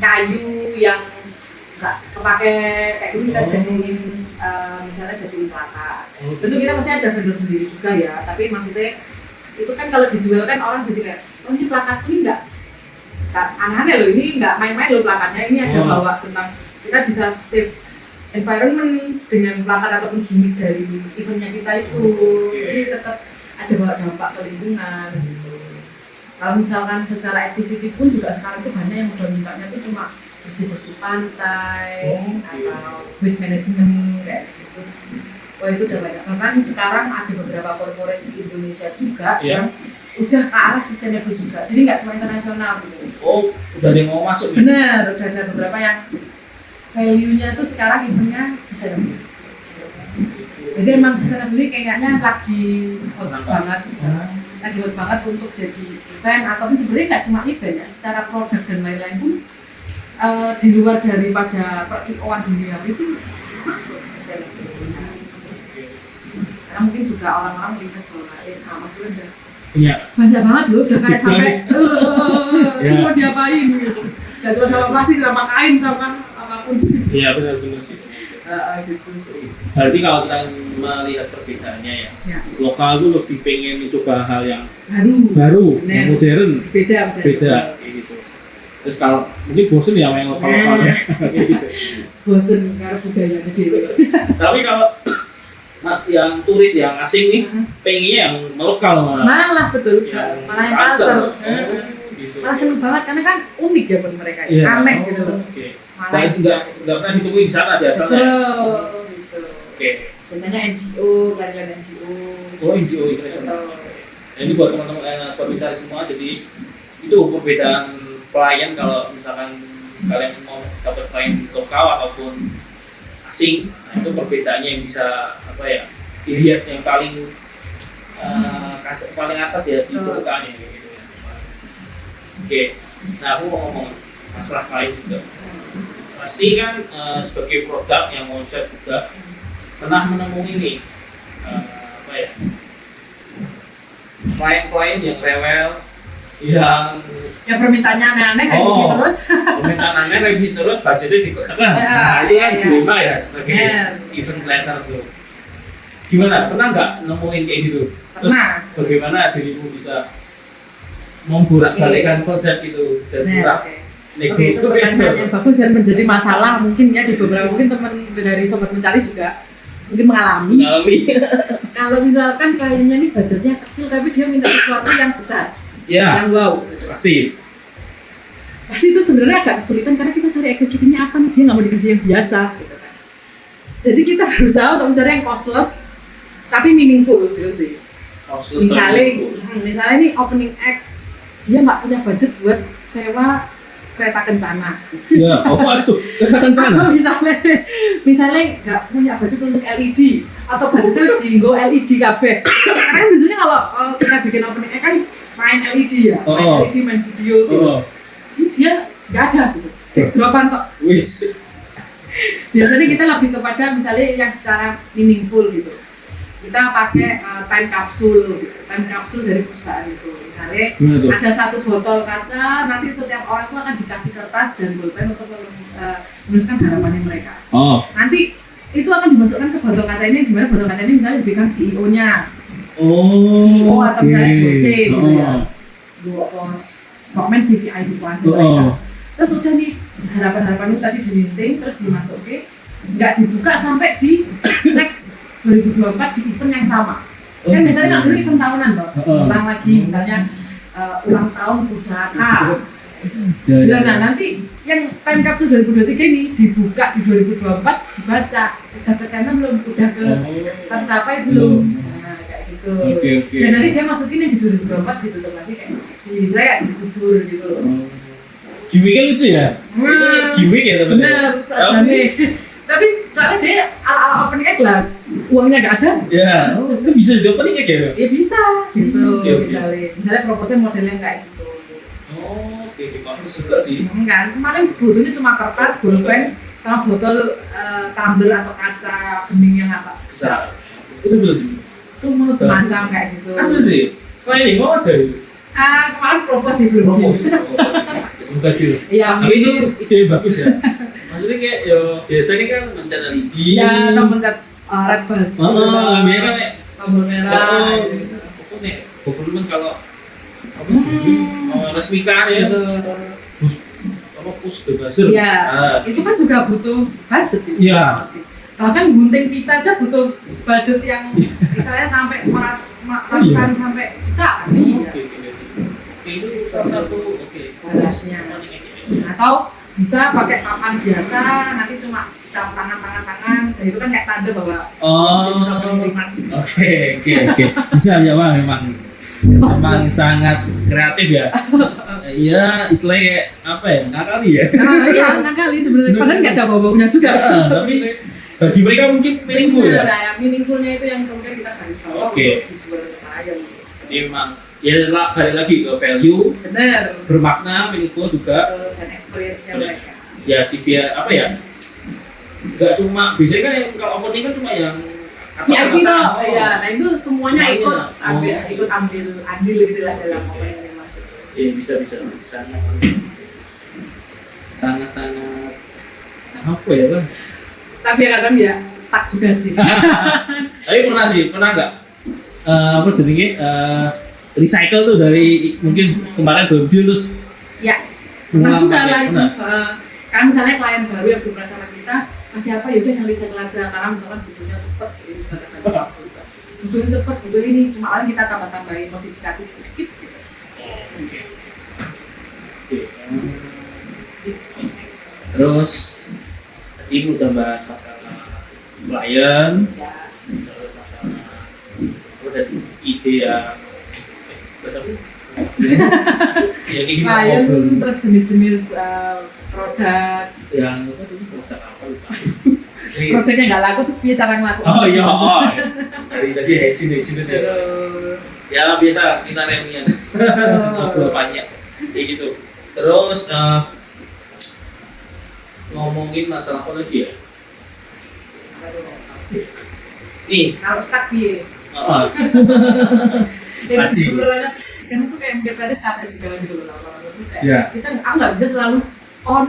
kayu yang nggak kepake kayak gitu kita jadiin misalnya jadiin plakat. Tentu kita pasti ada vendor sendiri juga ya, tapi maksudnya itu kan kalau dijual kan orang jadi kayak, oh ini plakat ini nggak aneh-aneh loh, ini nggak main-main loh plakatnya, ini ada bawa tentang kita bisa save environment dengan plakat ataupun gimmick dari eventnya kita itu, jadi tetap ada bawa dampak ke lingkungan gitu. Kalau misalkan secara activity pun juga sekarang itu banyak yang udah mintanya itu cuma bersih-bersih pantai atau waste management kayak gitu. Wah itu udah banyak. Bahkan sekarang ada beberapa corporate di Indonesia juga yang udah ke arah sustainable juga. Jadi nggak cuma internasional gitu. Oh, udah ada yang mau masuk. Bener, udah ada beberapa yang value-nya tuh sekarang eventnya sustainable. Jadi emang sustainable kayaknya lagi hot banget. Lagi hot banget untuk jadi event ataupun sebenarnya nggak cuma event ya, secara produk dan lain-lain pun di luar daripada per-IO-an dunia itu masuk sustainability. Karena mungkin juga orang-orang melihat bahwa sama itu ada banyak banget loh, udah kayak sampai itu mau diapain gitu. Gak cuma sama plastik, sama kain, sama apapun. Iya benar sih. Gitu sih. Berarti kalau kita melihat perbedaannya ya, lokal itu lebih pengen mencoba hal yang baru, yang modern, beda kayak gitu. Terus kalau mungkin bosen ya main lokal ya, kayak gitu. Bosen karena budayanya gede. Tapi kalau yang turis yang asing nih, pengennya yang lokal malah betul, yang malah yang culture. Gitu. Malah malah seneng banget karena kan unik ya buat mereka, Iya. aneh gitu loh. Oke. Malah Nggak pernah ditemui di sana dia asalnya. betul, gitu. Oke. Biasanya NGO, klien-klien NGO. Oh, NGO internasional. Nah, ini buat teman-teman sobat mencari semua. Jadi itu perbedaan klien kalau misalkan kalian semua dapat klien lokal ataupun asing. Nah, itu perbedaannya yang bisa apa ya? Dilihat yang paling paling atas ya di permukaannya gitu ya. Oke. Nah, aku mau ngomong masalah klien juga. Pasti kan sebagai produk yang konsep juga pernah menemui ini apa ya, klien-klien yang rewel, yang permintaannya aneh-aneh revisi terus. permintaan aneh revisi terus, budgetnya ditekan. Nah, itu kan dilema ya sebagai event planner tuh. Gimana? Pernah nggak nemuin kayak gitu? Terus Pernah. bagaimana dirimu bisa membolak-balikkan konsep itu dan murah? Oke, itu pertanyaan yang bagus dan menjadi masalah mungkin ya di beberapa mungkin teman dari sobat mencari juga mungkin mengalami. Kalau misalkan kliennya nih budgetnya kecil tapi dia minta sesuatu yang besar, Ya, yang wow, pasti. pasti itu sebenarnya agak kesulitan karena kita cari executive-nya apa nih, dia nggak mau dikasih yang biasa gitu kan. Jadi kita berusaha untuk mencari yang costless tapi meaningful gitu sih. Misalnya nih opening act dia nggak punya budget buat sewa kereta kencana. Ya, apa itu? Kereta kencana. misalnya nggak punya budget untuk LED atau budgetnya harus dienggo LED kabeh. Karena biasanya kalau kita bikin opening act kan main LED ya, main LED, main video gitu. Ini dia nggak ada gitu. Backdropan tok. Wis. Biasanya kita lebih kepada misalnya yang secara meaningful gitu. Kita pakai time capsule gitu. Time capsule dari perusahaan itu. Misalnya ada satu botol kaca, nanti setiap orang itu akan dikasih kertas dan pulpen untuk menuliskan harapannya mereka. Nanti itu akan dimasukkan ke botol kaca ini, di mana botol kaca ini misalnya dipegang CEO-nya. CEO atau misalnya BOC gitu ya. Bos Pokmen VVIP kelas mereka. Terus udah nih harapan-harapan itu tadi dilinting terus dimasukin, nggak dibuka sampai di next 2024 di event yang sama. Kan biasanya nggak dulu event tahunan toh, ulang lagi misalnya ulang tahun perusahaan A. Nah nanti yang time capsule 2023 ini dibuka di 2024 dibaca udah ke channel belum, udah ke tercapai belum. Nah kayak gitu. Dan nanti dia masukin yang di 2024 ditutup lagi kayak saya dikubur gitu loh. Gimmicknya lucu ya? Gimmick ya teman-teman? Bener, tapi soalnya dia ala-ala opening act lah, uangnya nggak ada. Ya, itu bisa jadi opening act ya? Ya bisa, gitu. Misalnya proposnya modelnya kayak gitu. Oke, bagus juga sih. Kan, kemarin butuhnya cuma kertas, pulpen, sama botol tumbler atau kaca bening yang agak besar. Itu dulu sih. Itu mana semacam kayak gitu. Ada sih. Kayak ini mau ada itu. Kemarin propose sih belum. Semoga dulu. Iya. Tapi itu ide bagus ya. Maksudnya kayak biasanya kan mencat LED. Ya, atau mencat red bus. Biasanya kan kayak tombol merah. Pokoknya government kalau apa sih resmikan ya. Apa push bebasir. Iya. Itu kan juga butuh budget. Iya. Bahkan gunting pita aja butuh budget yang misalnya sampai ratusan sampai jutaan. Oke, itu salah satu balasnya. Atau bisa pakai papan biasa, nanti cuma cap tangan, dan itu kan kayak tanda bahwa bisa menerima. Oke. Bisa ya Bang, memang sangat kreatif ya. Iya, istilahnya kayak apa ya, nakali ya. Iya, nakali sebenarnya, padahal nggak ada bau-baunya juga. Tapi bagi mereka mungkin meaningful ya. Nah, meaningfulnya itu yang kemudian kita garis bawah untuk dijual ke klien. Memang ya balik lagi ke value, benar, bermakna, meaningful juga, dan experience-nya mereka. Ya si biar apa ya, nggak cuma biasanya kan kalau opening kan cuma yang VIP toh, ya, nah itu semuanya ikut ambil andil gitu lah dalam opening yang maksud. Iya bisa sangat apa ya Bang? Tapi kadang ya stuck juga sih. Tapi pernah nggak apa jadinya recycle tuh dari mungkin kemarin berhenti terus ya pernah juga lah itu kan misalnya klien baru yang belum sama kita masih apa yaudah yang recycle aja karena misalkan butuhnya cepet ini juga butuhnya cepet butuh ini cuma orang kita tambahin modifikasi dikit gitu. Oke. Terus tadi udah bahas masalah klien, Ya. terus masalah apa tadi ide yang betul ya kayak gitu Klien, ngobrol. terus jenis-jenis produk. Yang apa tuh produk apa lupa. Produknya nggak laku terus piye cara ngelakuin? Oh iya, oh. Dari tadi hedging itu ya. Ya biasa kita reunian ngobrol banyak kayak gitu. Terus ngomongin masalah apa lagi ya? Nih, Kalau stuck piye? Itu Pasti. sebenarnya karena tuh kayak mikir tadi capek juga gitu loh lama-lama tuh kayak Ya. aku nggak bisa selalu on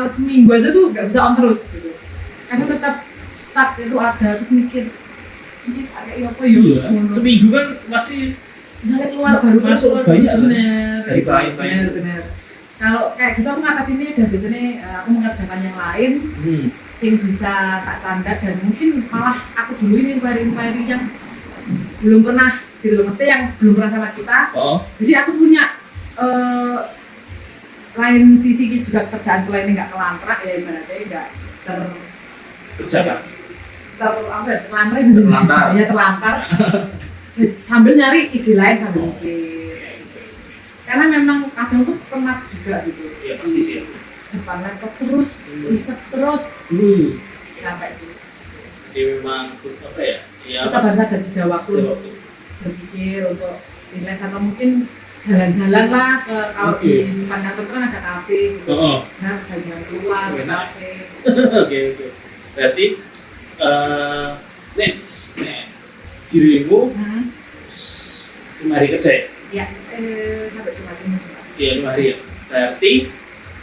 seminggu aja tuh nggak bisa on terus gitu. Karena tetap stuck itu ada terus mikir ini kayak apa ya? Iya, seminggu kan pasti Misalnya keluar baru terus masuk keluar banyak bener dari klien-klien. bener. Kalau kayak gitu aku ngatasinnya udah biasanya aku mengerjakan yang lain sing bisa tak canda dan mungkin malah aku duluin inquiry yang belum pernah gitu loh, maksudnya yang belum pernah sama kita. Oh, Jadi aku punya lain sisi juga kerjaan lain nggak kelantrak ya ibaratnya nggak kerjakan. apa ya, terlantar ya bisa Terlantar. ya terlantar sambil nyari ide lain sambil mikir. Karena memang kadang tuh penat juga gitu. Ya persis ya. Depan laptop terus, research terus, sampai sih. Jadi memang apa ya? Ya Kita harus ada jeda waktu Jeda untuk waktu. berpikir, untuk relax atau mungkin jalan-jalan lah ke kalau Oke. di depan kantor kan ada kafe gitu. Oh, Nah, jalan-jalan keluar ke Enak. kafe. oke. Berarti next, dirimu Hmm. 5 hari kerja ya? Ya, sampai Jumat ini juga. Iya 5 hari ya. Berarti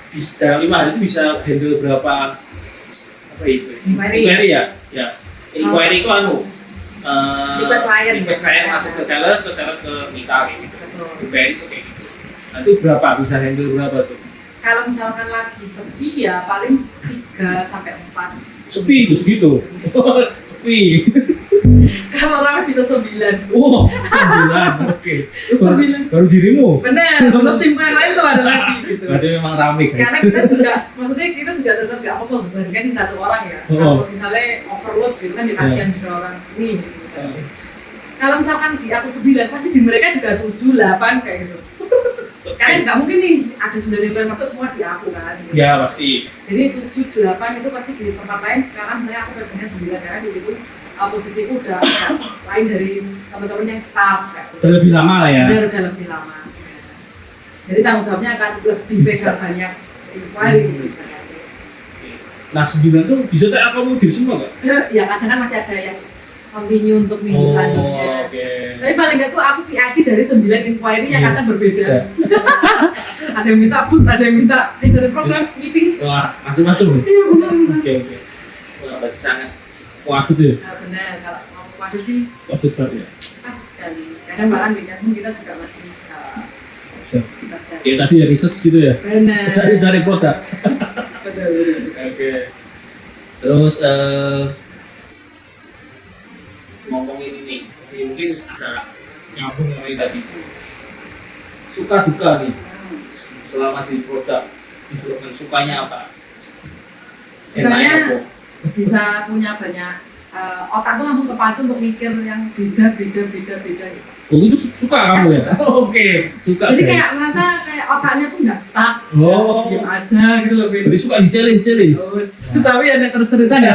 di dalam 5 hari itu bisa handle berapa apa itu? Inquiry. Ya. Ya. Inquiry itu Request klien. request klien masuk ke sales, terus sales ke kita kayak gitu. Betul. Inquiry itu kayak gitu. Nah, itu berapa bisa handle berapa tuh? Kalau misalkan lagi sepi ya paling 3 sampai 4. Sepi itu segitu. Sepi. Kalau ramai bisa 9. Oh, 9. Oke. Sembilan. Baru dirimu. Bener, kalau tim yang lain tuh ada lagi gitu. Berarti memang rame guys. Karena kita juga, maksudnya kita juga tetap gak apa-apa bebankan di satu orang ya. Oh. Kalau misalnya overload gitu kan ya kasihan juga orang ini gitu. Kalau misalkan di aku 9, pasti di mereka juga 7, 8 kayak gitu. Karena nggak mungkin nih ada 9 yang masuk semua di aku kan. Gitu. Ya pasti. Jadi 7, 8 itu pasti di tempat lain. Karena misalnya aku pegangnya 9 karena di situ posisiku udah lain dari teman-teman yang staff kayak gitu. Udah lebih lama lah ya. Udah lebih lama. Jadi tanggung jawabnya akan lebih pegang banyak inquiry gitu. Nah 9 tuh bisa tak akomodir semua nggak? Ya kadang kan masih ada yang continue untuk minggu selanjutnya. Oke. Tapi paling nggak tuh aku PIC dari 9 inquiry yang Iya. kadang berbeda. Iya. Ada yang minta boot, ada yang minta jadi program meeting. Wah, macam-macam. Iya benar. Oke. Wah, berarti sangat waduh tuh. Nah, benar kalau mau waduh sih Waduh banget ya. cepat sekali. Kadang malah weekend pun kita juga masih Bisa. kerja. Kayak tadi ya research gitu ya. Benar. Cari-cari produk. Betul. Oke. Terus ngomongin ini, jadi mungkin ada nyambung dari tadi. Suka duka nih selama di produk development, sukanya apa? Sukanya Enaknya apa? bisa punya banyak otak tuh langsung kepacu untuk mikir yang beda gitu. Oh itu suka kamu ya? Oke, suka Jadi kayak guys. merasa kayak otaknya tuh nggak stuck, Oh. diam aja gitu loh. Ben. Jadi suka di challenge. Terus, tapi ya terus-terusan ya.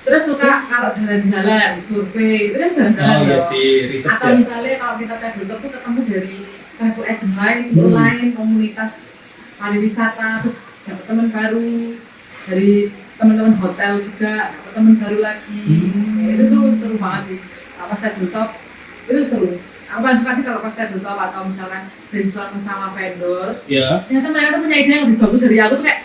Terus suka kalau jalan-jalan, survei, itu kan jalan-jalan Oh ya. iya sih, research Atau ya. misalnya kalau kita tabletop tuh ketemu dari travel agent lain, online, komunitas pariwisata, terus dapat teman baru dari teman-teman hotel juga, dapat teman baru lagi. Ya, itu tuh seru banget sih. Pas tabletop itu seru. Aku paling suka sih kalau pas tabletop atau misalkan brainstorming sama vendor, Ya. ternyata mereka tuh punya ide yang lebih bagus dari aku tuh kayak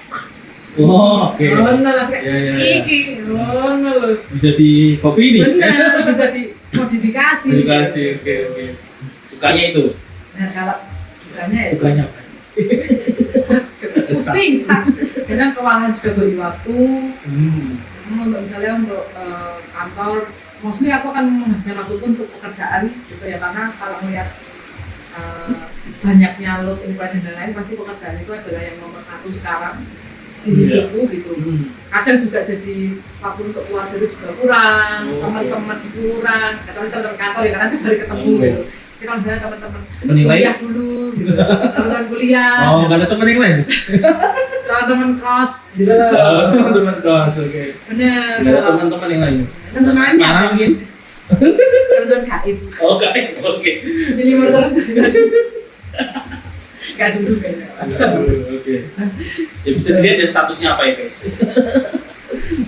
Oh, oke. bener lah kayak Ya, ya, ya. iki bener Bisa di copy ini. bener bisa dimodifikasi. Edukasi, oke. Sukanya itu. Nah kalau dukanya ya Sukanya. pusing stuck. Kadang keuangan juga bagi waktu Hmm. untuk misalnya untuk kantor. Mostly aku akan menghabiskan waktu pun untuk pekerjaan gitu ya, karena kalau melihat banyaknya load inquiry dan lain-lain, pasti pekerjaan itu adalah yang nomor satu sekarang di Iya. hidupku gitu. Kadang juga jadi waktu untuk keluarga itu juga kurang, Oh, teman-teman kurang, teman-teman kantor ya karena tiap hari ketemu Oh. gitu. Tapi kalau misalnya teman-teman Teman yang lain? kuliah dulu, gitu. teman-teman kuliah, Oh, nggak ada teman yang lain? teman-teman kos, gitu. Oh, teman-teman kos, oke. Bener. Nggak ada teman-teman yang lain? Teman-teman lain Sekarang ya? mungkin? Teman-teman gaib. Oh, kayak oke. Jadi terus dari tadi. Gak dulu kayaknya. Oke. Ya bisa dilihat ya statusnya apa ya guys.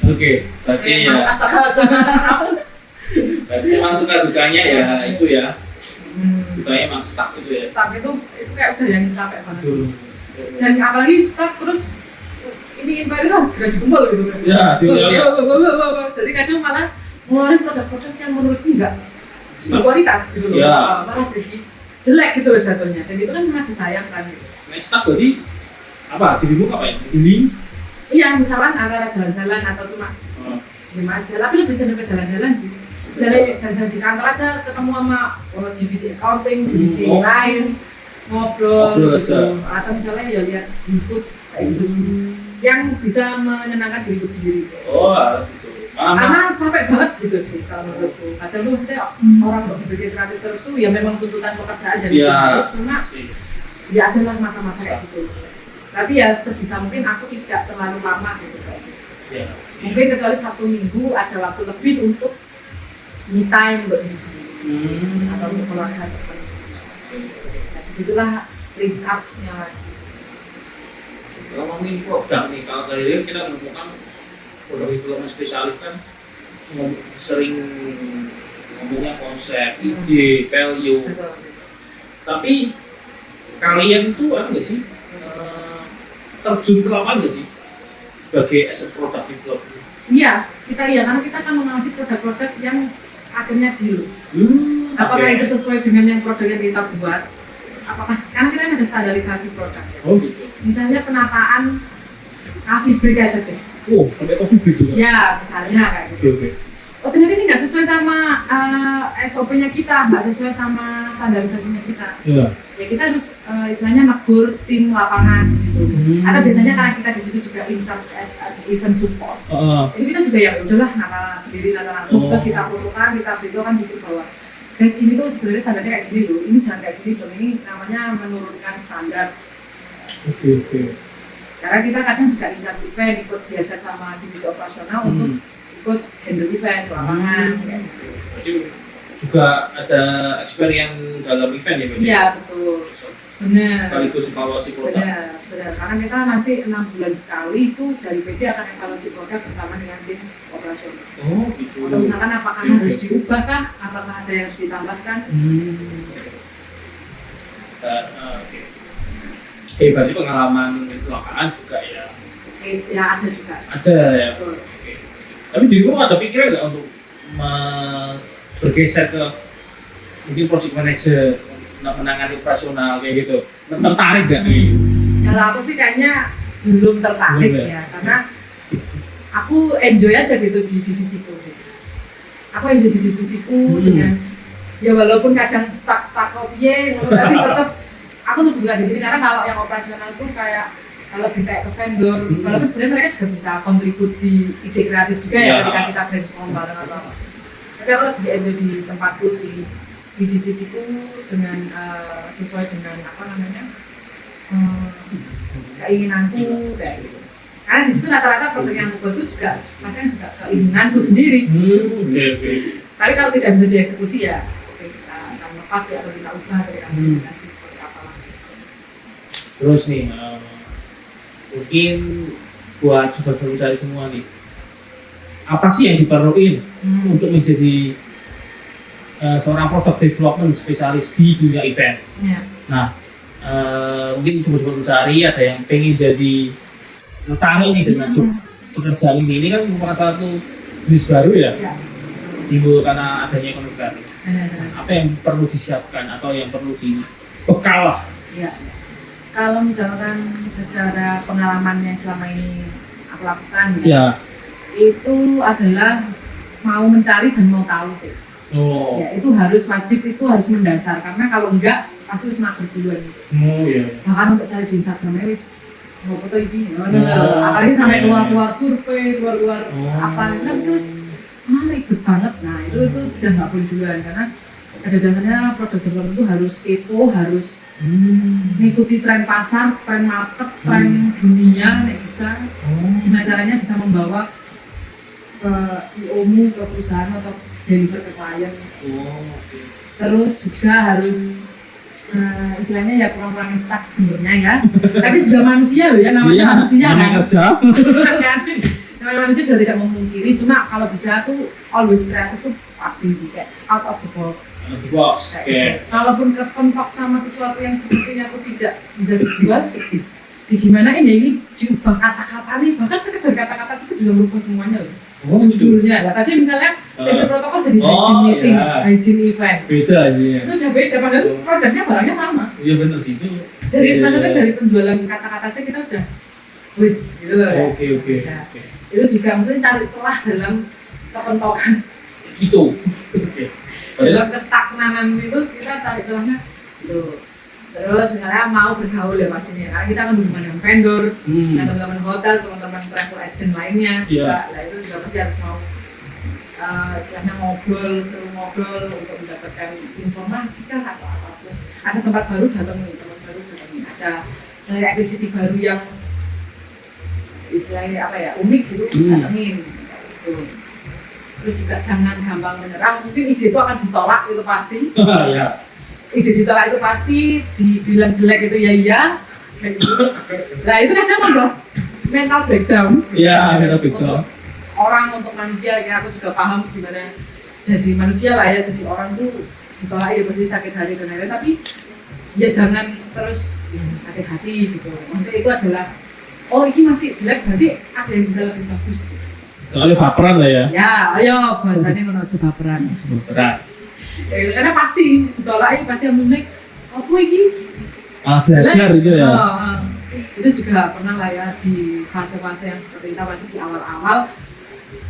Oke, berarti ya. Astaga. Berarti memang suka dukanya ya itu ya. Dukanya emang stuck itu ya. Staff itu kayak udah yang capek banget. Betul. Dan apalagi staff terus ini inquiry harus segera dikumpul gitu kan. Ya, ya. Jadi kadang malah ngeluarin produk-produk yang menurutku enggak berkualitas gitu loh. Ya. Malah jadi jelek gitu loh jatuhnya. Dan itu kan sangat disayangkan gitu. Nah, stuck berarti apa? Dirimu apa ya? Healing? Iya, misalkan antara jalan-jalan atau cuma diem aja, tapi lebih cenderung ke jalan-jalan sih. Jalan-jalan di kantor aja ketemu sama divisi accounting, divisi lain, ngobrol Ngobrol gitu. Atau misalnya ya lihat YouTube kayak gitu sih. Yang bisa menyenangkan diriku sendiri. Oh, gitu. Karena capek banget gitu sih kalau menurutku. Kadang tuh maksudnya orang untuk berpikir kreatif terus tuh ya memang tuntutan pekerjaan dan itu ya, harus cuma ya adalah masa-masa kayak gitu. Tapi ya sebisa mungkin aku tidak terlalu lama gitu kayak gitu. Ya, Mungkin kecuali 1 minggu ada waktu lebih untuk me time untuk diri sendiri atau untuk keluarga tertentu. Nah, disitulah recharge-nya lagi. Kalau ngomongin produk nih, kalau tadi kita menemukan produk development spesialis kan sering ngomongnya konsep, ide, value. Betul. Tapi kalian tuh apa nggak sih terjun ke lapangan nggak sih sebagai as a product developer? Iya, karena kita akan mengawasi produk-produk yang akhirnya deal. Apakah itu sesuai dengan yang produk yang kita buat? Apakah karena kita ada standarisasi produk. Oh gitu. Misalnya penataan coffee break aja deh. Oh, sampai coffee break juga. Ya, misalnya kayak gitu. Oke. Oh ternyata ini nggak sesuai sama SOP-nya kita, nggak sesuai sama standarisasinya kita. Iya. Ya kita harus istilahnya negur tim lapangan di situ. Atau biasanya karena kita di situ juga in charge as event support. Itu kita juga ya udahlah nata sendiri nata langsung terus kita fotokan, kita beritahu kan gitu bahwa guys ini tuh sebenarnya standarnya kayak gini loh, ini jangan kayak gini dong, ini namanya menurunkan standar. Oke. Karena kita kadang juga in charge event, ikut diajak sama divisi operasional untuk ikut handle event ke lapangan kayak gitu. Berarti juga ada experience dalam event ya? Iya betul, benar. Sekaligus evaluasi produk. Benar. Karena kita nanti 6 bulan sekali itu dari PD akan evaluasi produk bersama dengan tim operasional. Oh gitu. Atau misalkan apakah harus diubah kan, apakah ada yang harus ditambahkan? Oke. Berarti pengalaman di lapangan juga ya? Ya ada juga sih. Ada ya. Betul. Oke. Tapi dirimu ada pikiran nggak untuk bergeser ke mungkin project manager, menangani operasional kayak gitu? Tertarik nggak? Kalau aku sih kayaknya belum tertarik Belum ya, karena aku enjoy aja gitu di divisiku. Aku enjoy di divisiku dengan ya walaupun kadang stuck tapi tapi tetap aku lebih suka di sini karena kalau yang operasional itu kayak lebih kayak ke vendor, walaupun sebenarnya mereka juga bisa kontribut di ide kreatif juga ya ketika kita brainstorm bareng atau apa. Tapi aku lebih enjoy di tempatku sih, di divisiku dengan sesuai dengan apa namanya keinginanku kayak gitu. Karena di situ rata-rata produk yang aku buat itu juga kadang juga keinginanku sendiri. Oke. Tapi kalau tidak bisa dieksekusi ya, oke kita akan lepas ya, atau kita ubah atau kita modifikasi seperti apa lah. Terus nih, mungkin buat sobat mencari semua nih, apa sih yang diperluin untuk menjadi seorang product development spesialis di dunia event? Ya. Nah, mungkin sobat mencari ada yang pengen jadi tertarik nih dengan pekerjaan ini kan merupakan satu jenis baru ya, timbul karena adanya ekonomi kreatif. Apa yang perlu disiapkan atau yang perlu dibekal lah? Ya. Kalau misalkan secara pengalaman yang selama ini aku lakukan ya, itu adalah mau mencari dan mau tahu sih. Oh. Ya itu harus wajib, itu harus mendasar karena kalau enggak pasti wis mager duluan. Oh iya. Bahkan untuk cari di Instagramnya wis mau foto ini, apalagi sampai keluar survei, keluar apa itu kan terus ribet banget. Nah itu udah nggak boleh duluan karena pada dasarnya produk developer itu harus kepo, harus mengikuti tren pasar, tren market, tren dunia, nek bisa. Gimana caranya bisa membawa ke IO-mu, ke perusahaan atau deliver ke klien. Terus juga harus istilahnya ya kurang-kurangin stuck sebenarnya ya. Tapi juga manusia loh ya, namanya manusia kan. Kerja. Namanya manusia juga tidak memungkiri, cuma kalau bisa tuh always kreatif tuh pasti sih kayak out of the box. Di box. Oke. Walaupun kepentok sama sesuatu yang sepertinya tuh tidak bisa dijual, di gimana ini diubah kata-kata nih, bahkan sekedar kata-kata itu bisa merubah semuanya loh. Judulnya lah, tadi misalnya safety protokol jadi hygiene meeting, hygiene event. Beda aja. Itu udah beda, padahal produknya barangnya sama. Iya bener sih itu. Maksudnya dari penjualan kata-kata aja kita udah, wih, gitu loh ya. Oke. Nah, itu juga maksudnya cari celah dalam kepentokan. Gitu. Oke. Dalam kestagnanan itu kita cari celahnya gitu. Terus misalnya mau bergaul ya pastinya, karena kita akan berhubungan dengan vendor, dengan teman-teman hotel, teman-teman travel agent lainnya juga. Nah itu juga pasti harus mau istilahnya seru ngobrol untuk mendapatkan informasi kah atau apapun. Ada tempat baru datangin, ada misalnya activity baru yang istilahnya apa ya, unik gitu, datangin gitu. Terus juga jangan gampang menyerah, mungkin ide itu akan ditolak itu pasti. Ya. Ide ditolak itu pasti, dibilang jelek itu ya iya kayak gitu. Nah itu kadang membuat mental breakdown. Iya, mental breakdown. Untuk manusia, ya aku juga paham gimana jadi manusia lah ya, jadi orang tuh ditolak ya pasti sakit hati dan lain-lain, tapi ya jangan terus sakit hati gitu. Nanti itu adalah, oh ini masih jelek berarti ada yang bisa lebih bagus gitu. Kalau baperan lah ya. Ya, ayo bahasanya ngono aja baperan. Baperan. Ya, gitu, karena pasti ditolak pasti yang menarik apa ini belajar gitu ya. Itu juga pernah lah ya di fase-fase yang seperti itu, apalagi di awal-awal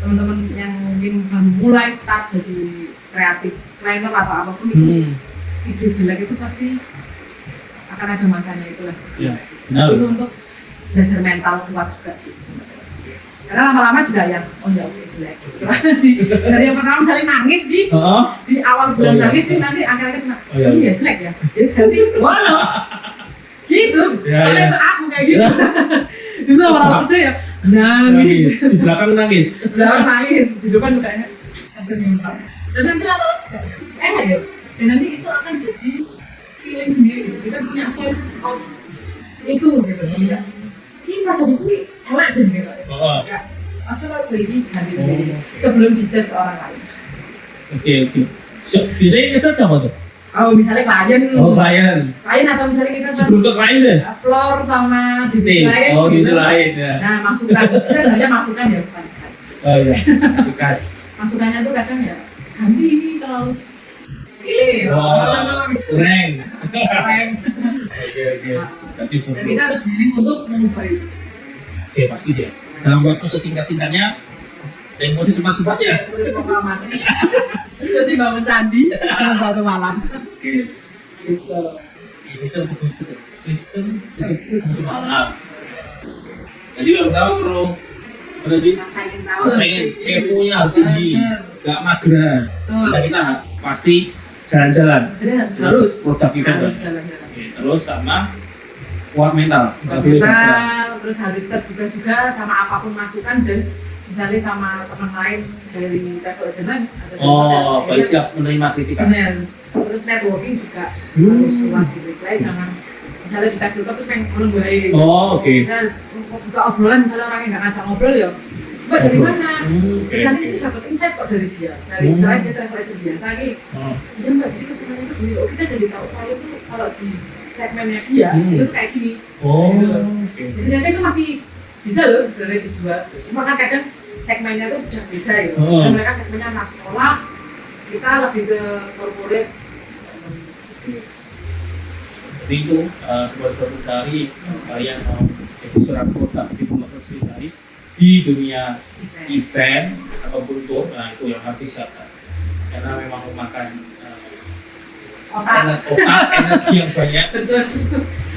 teman-teman yang mungkin baru mulai start jadi kreatif planner atau apapun itu ide jelek itu pasti akan ada masanya itulah. Ya, itu untuk belajar mental kuat juga sih sebenarnya. Karena lama-lama juga yang jelek gimana sih, dari yang pertama misalnya nangis di awal bulan nangis nih, nanti akhir-akhir cuma ini ya jelek ya, jadi ganti mana gitu. Soalnya itu aku kayak gitu dulu awal-awal kerja ya nangis di belakang nangis di depan tuh kayaknya dan nanti lama-lama juga enak ya, dan nanti itu akan jadi feeling sendiri gitu. Kita punya sense of itu gitu. Ini produk itu enak deh gitu. Coba ini ganti sebelum dijudge orang lain. Oke. Biasanya ngejudge apa tuh? Oh misalnya klien atau misalnya kita pas sebelum ke klien deh. Floor sama divisi lain. Oh divisi lain ya. Nah masukan, kita banyak masukan ya bukan judge. Oh iya, masukan. Masukannya tuh kadang ya ganti ini terlalu sepele. Keren. Oke. Dan kita harus willing untuk mengubah itu. Oke pasti dia. Dalam waktu sesingkat-singkatnya, emosi cepat-cepatnya. Seperti proklamasi. Jadi bangun candi dalam satu malam. Oke. Gitu. Sistem malam. Jadi yang pertama perlu rasain keponya harus tinggi, gak mageran. Kita pasti jalan-jalan. Harus jalan-jalan. Terus sama kuat mental. Terus harus terbuka juga sama apapun masukan dan misalnya sama teman lain dari travel agent atau siap menerima kritikan. Terus networking juga harus luas gitu. Saya jangan misalnya di travel terus pengen ngomong baik. Saya harus buka obrolan, misalnya orang yang nggak ngajak ngobrol ya. Mbak dari mana? Nanti kita dapat insight kok dari dia. Dari misalnya dia travel agent biasa nih. Iya mbak, jadi kesusahannya itu gini. Kita jadi tahu klien itu kalau di segmennya dia itu tuh kayak gini. Jadi nanti itu masih bisa loh sebenarnya dijual. Cuma kan kadang segmennya tuh udah beda ya. Dan mereka segmennya anak sekolah, kita lebih ke corporate. Jadi itu sebuah cari kalian mau jadi seorang produk developer spesialis di dunia event ataupun tour, nah itu yang harus disiapkan karena memang memakan energi yang banyak. Betul.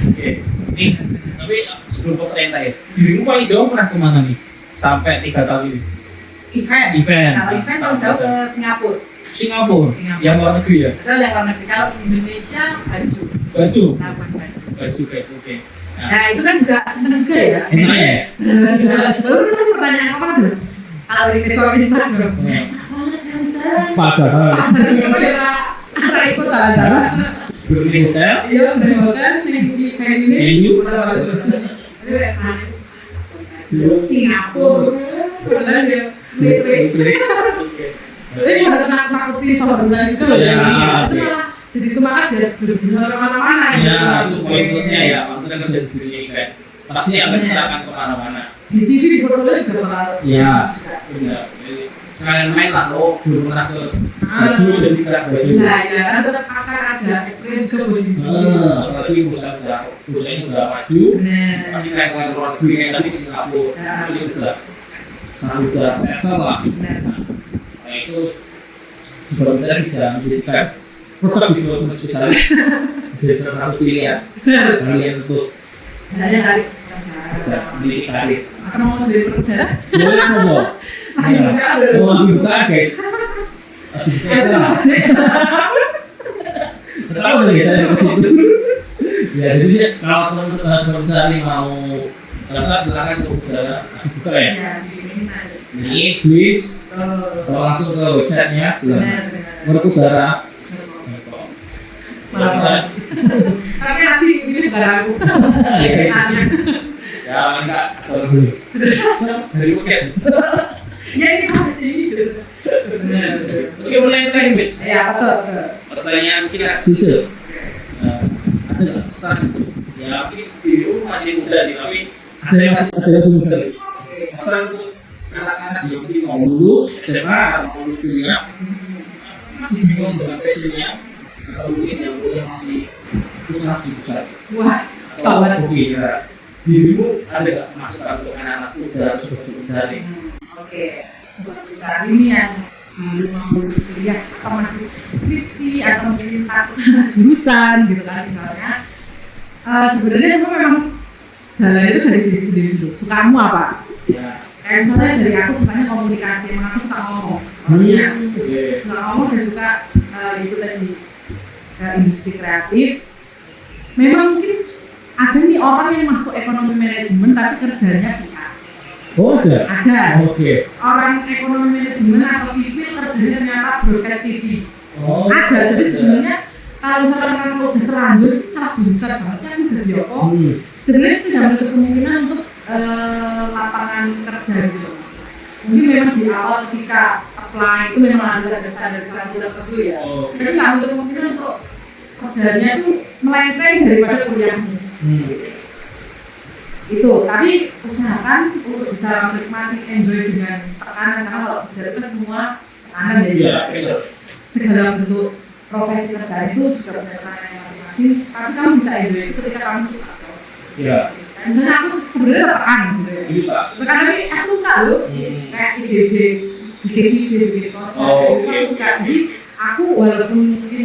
Oke, nih tapi sebelum pemerintah ya, dirimu paling jauh pernah kemana nih? Sampai 3 kali Event. event. Kalau event paling jauh ke Singapura. Singapura, Singapura. yang luar negeri ya? Padahal yang luar negeri. Kalau di Indonesia baju. Baju, Labuan baju. baju guys, oke. Nah itu kan juga seneng juga ya. Enak ya? Jalan-jalan. Baru masih pertanyaan apa dulu? Kalau di Instagram. Jalan-jalan. Padahal Kita ikut jalan-jalan. beli hotel, Iya, dari hotel, di event ini. venue, Tapi kesana itu Singapura. Beneran ya. beli. Tapi pada takut-takuti sama bulan itu loh. Ya, Itu oke. malah jadi semangat ya. Bisa sampai mana-mana. Ya, itu poin plusnya ya. Waktu kita kerja di dunia event, pasti akan kita akan kemana-mana. Di CV di portfolio juga bakal. Iya, benar. Jadi, sekalian main lah, lo belum pernah ke baju jadi pernah ke baju. Nah, ya kan tetap akan ada experience juga buat di sini. Apalagi perusahaan udah maju, Benar. pasti kayak luar negeri kayak tadi di Singapura, itu udah sangat udah settle lah. Benar. Nah itu juga mencari bisa menjadikan produk development spesialis jadi salah satu pilihan kalian untuk Misalnya cari bisa memiliki karir. akan mau jadi perudara. Boleh ngomong. Mau ambil buka guys. Ambil buka sana. Tahu nggak ya saya ke situ? Ya jadi kalau teman-teman mencari mau daftar silakan ke udara buka ya. Ya, di ini ada. Ini please kalau langsung ke websitenya silakan. Benar. Berudara. Malah. Tapi nanti ini barang aku. Tanya. Ya, mereka dulu. Dari podcast. Ya ini apa sih? Benar. Oke, mulai terakhir, Bet. Ya betul. Pertanyaan kita bisa. Ada nggak pesan? Ya, mungkin dirimu masih muda sih, tapi ada yang muda. Pesan untuk anak-anak yang mungkin mau lulus SMA atau mau lulus kuliah, masih bingung dengan passionnya, atau mungkin yang kuliah masih susah jurusan. Wah, Atau mungkin ya, dirimu ada nggak masukan untuk anak-anak muda sudah mencari? oke. Sobat bicara ini yang belum mau lulus kuliah atau masih skripsi atau mungkin takut salah jurusan gitu kan misalnya. Sebenarnya semua memang jalan itu dari diri sendiri dulu. Sukamu apa? Ya. Kayak misalnya dari aku sukanya komunikasi, emang aku suka ngomong. Iya. Suka ngomong dan suka itu tadi industri kreatif. Memang mungkin ada nih orang yang masuk ekonomi manajemen tapi kerjanya PR. Oh ada? Ada. Oke. Orang ekonomi manajemen atau sipil kerjanya ternyata broadcast TV. Oh, Ada. Jadi sebenarnya kalau misalkan merasa udah terlanjur itu salah jurusan banget kan udah Joko. Sebenarnya itu tidak menutup kemungkinan untuk lapangan kerja gitu loh. Mungkin memang di awal ketika apply itu memang harus ada standarisasi tertentu ya. Oh, Tapi nggak menutup kemungkinan untuk kerjanya itu melenceng daripada kuliahmu. Itu, tapi usahakan untuk bisa menikmati, enjoy dengan tekanan karena kalau kerja itu kan semua tekanan ya. Iya, betul. Segala bentuk profesi kerja itu juga punya tekanannya masing-masing. Tapi kamu bisa enjoy itu ketika kamu suka. Iya. Misalnya aku sebenarnya tertekan gitu ya. Iya, Pak. Karena aku suka loh, kayak ide-ide, bikin konsep, Oh, itu oke, aku suka. oke. Jadi aku walaupun mungkin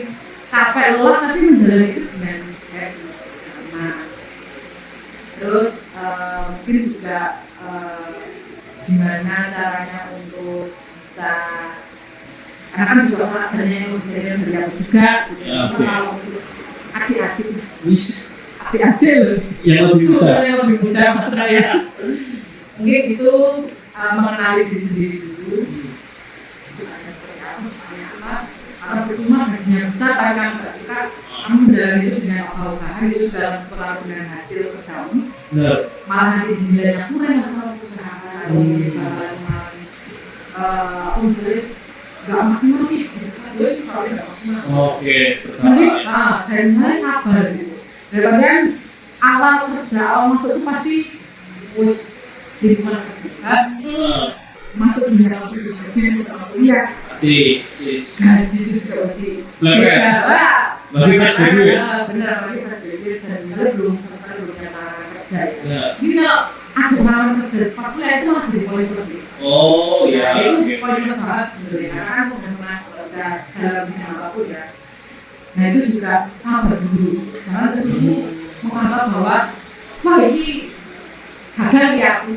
capek lelah tapi menjalani itu dengan kayak nah. Terus mungkin juga gimana caranya untuk bisa karena kan juga orang banyak yang bisa dari aku juga gitu. Ya, Cuma oke. kalau untuk adik-adik Wis, adik-adik loh yang lebih muda. yang lebih muda maksudnya ya. Mungkin itu mengenali diri sendiri dulu. Sukanya seperti apa, sukanya apa. Karena percuma gajinya besar, tapi kamu nggak suka, kamu menjalani itu dengan ogah-ogahan, itu juga terlalu dengan hasil kerjamu. Benar. Malah nanti dinilainya kurang sama perusahaan, jadi nggak maksimal nih, gue itu soalnya nggak maksimal. Oke, Mending pertama. dari mulai sabar gitu. Daripada awal kerja, awal masuk itu pasti wis lingkungan kerja, masuk dunia kerja sama kuliah, Di gaji itu juga pasti Lebih. Lebih fresh dulu ya? Benar, lebih fresh dulu dan misalnya belum sempat belum punya pengalaman kerja. Ya. Ini kalau ada pengalaman kerja pas kuliah itu malah jadi poin plus sih. Oh, ya. Itu Oke. poin plus banget sebenarnya karena kan udah pernah kerja dalam bidang apapun ya. Nah itu juga sabar dulu, jangan tersebut menganggap bahwa wah ini gagal ya aku.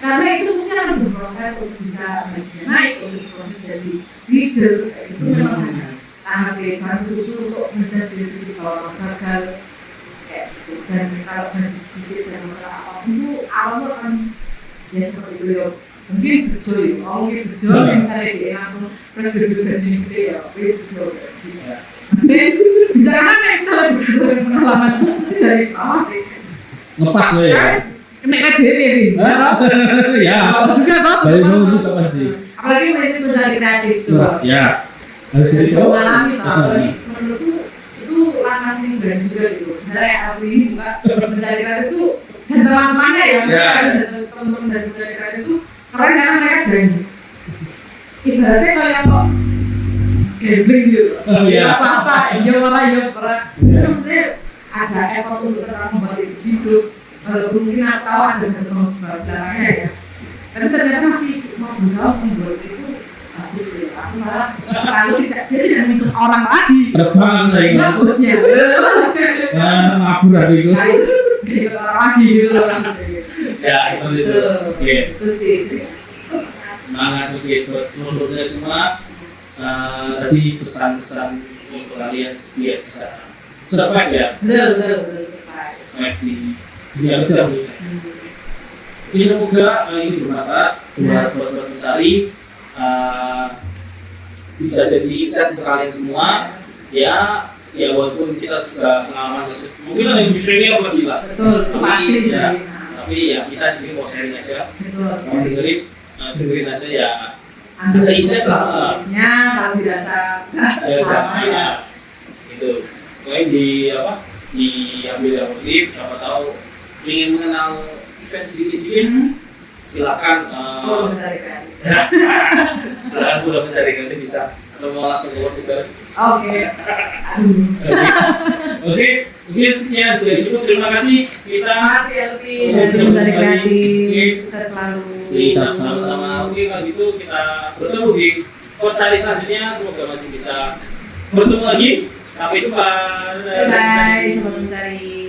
Karena itu pasti akan berproses untuk bisa naik, untuk proses jadi leader. Itu memang ada tahap ya, jangan tersebut untuk menjadi diri kalau gagal kayak gitu. Dan kalau gaji sedikit dan masalah apapun itu awalnya akan ya seperti itu ya. Mungkin bejo ya, mungkin bejo misalnya dia langsung presiden itu gajinya gede ya, mungkin bejo gitu. Maksudnya bisa kan ya misalnya bejo dari pengalaman dari bawah sih. Ngepas ya. Kena KDP nih, Ya. juga toh. Baik bagus juga pasti. Apalagi manajemen dari kreatif coba. Ya. Harus Jadi dicoba. mengalami toh. Apalagi menurutku itu langkah sing berani juga gitu. Misalnya Alvin ini buka mencari kreatif itu dan teman-temannya ya, dan teman-teman dari mencari kreatif itu keren karena mereka berani. Ibaratnya kayak kok gambling gitu. Iya. Rasa-rasa, iya marah. Jadi maksudnya ada effort untuk tetap kembali hidup. Mungkin atau ada satu belakangnya ya. Tapi ternyata masih mau berusaha membuat itu bagus gitu. Aku malah kalau dia tidak mengikut orang lagi. Terbang saya. Bagusnya. Ngabur aku itu. Nah itu mengikut orang lagi gitu. Ya, seperti itu. Oke. Itu sih. Semangat begitu teman-teman semua. Tadi pesan-pesan untuk kalian biar bisa survive ya. Betul survive. Survive di dunia kerja. Jadi semoga ini bermanfaat buat sobat-sobat mencari, bisa jadi insight untuk kalian semua. Ya walaupun kita juga pengalaman mungkin ada yang bisa ini apa gila. Betul, pasti sih. Tapi ya kita di sini mau sharing aja. Betul. Mau dengerin aja ya. Ambil Ada insight lah. positifnya, kalau dirasa sama ya. Gitu. Pokoknya diambil yang positif. Siapa tahu ingin mengenal event sedikit-sedikit, silakan. Mencari kreatif. Silakan udah mencari nanti bisa atau mau langsung ke work itu. Oke. Oke, mungkin sekian dari itu. Terima kasih kita. Terima kasih Elvi dari Mencari Kreatif. Sukses selalu. Sama-sama. Oke, kalau gitu kita bertemu di Mencari selanjutnya. Semoga masih bisa bertemu lagi. Sampai jumpa. Bye, Sobat Mencari.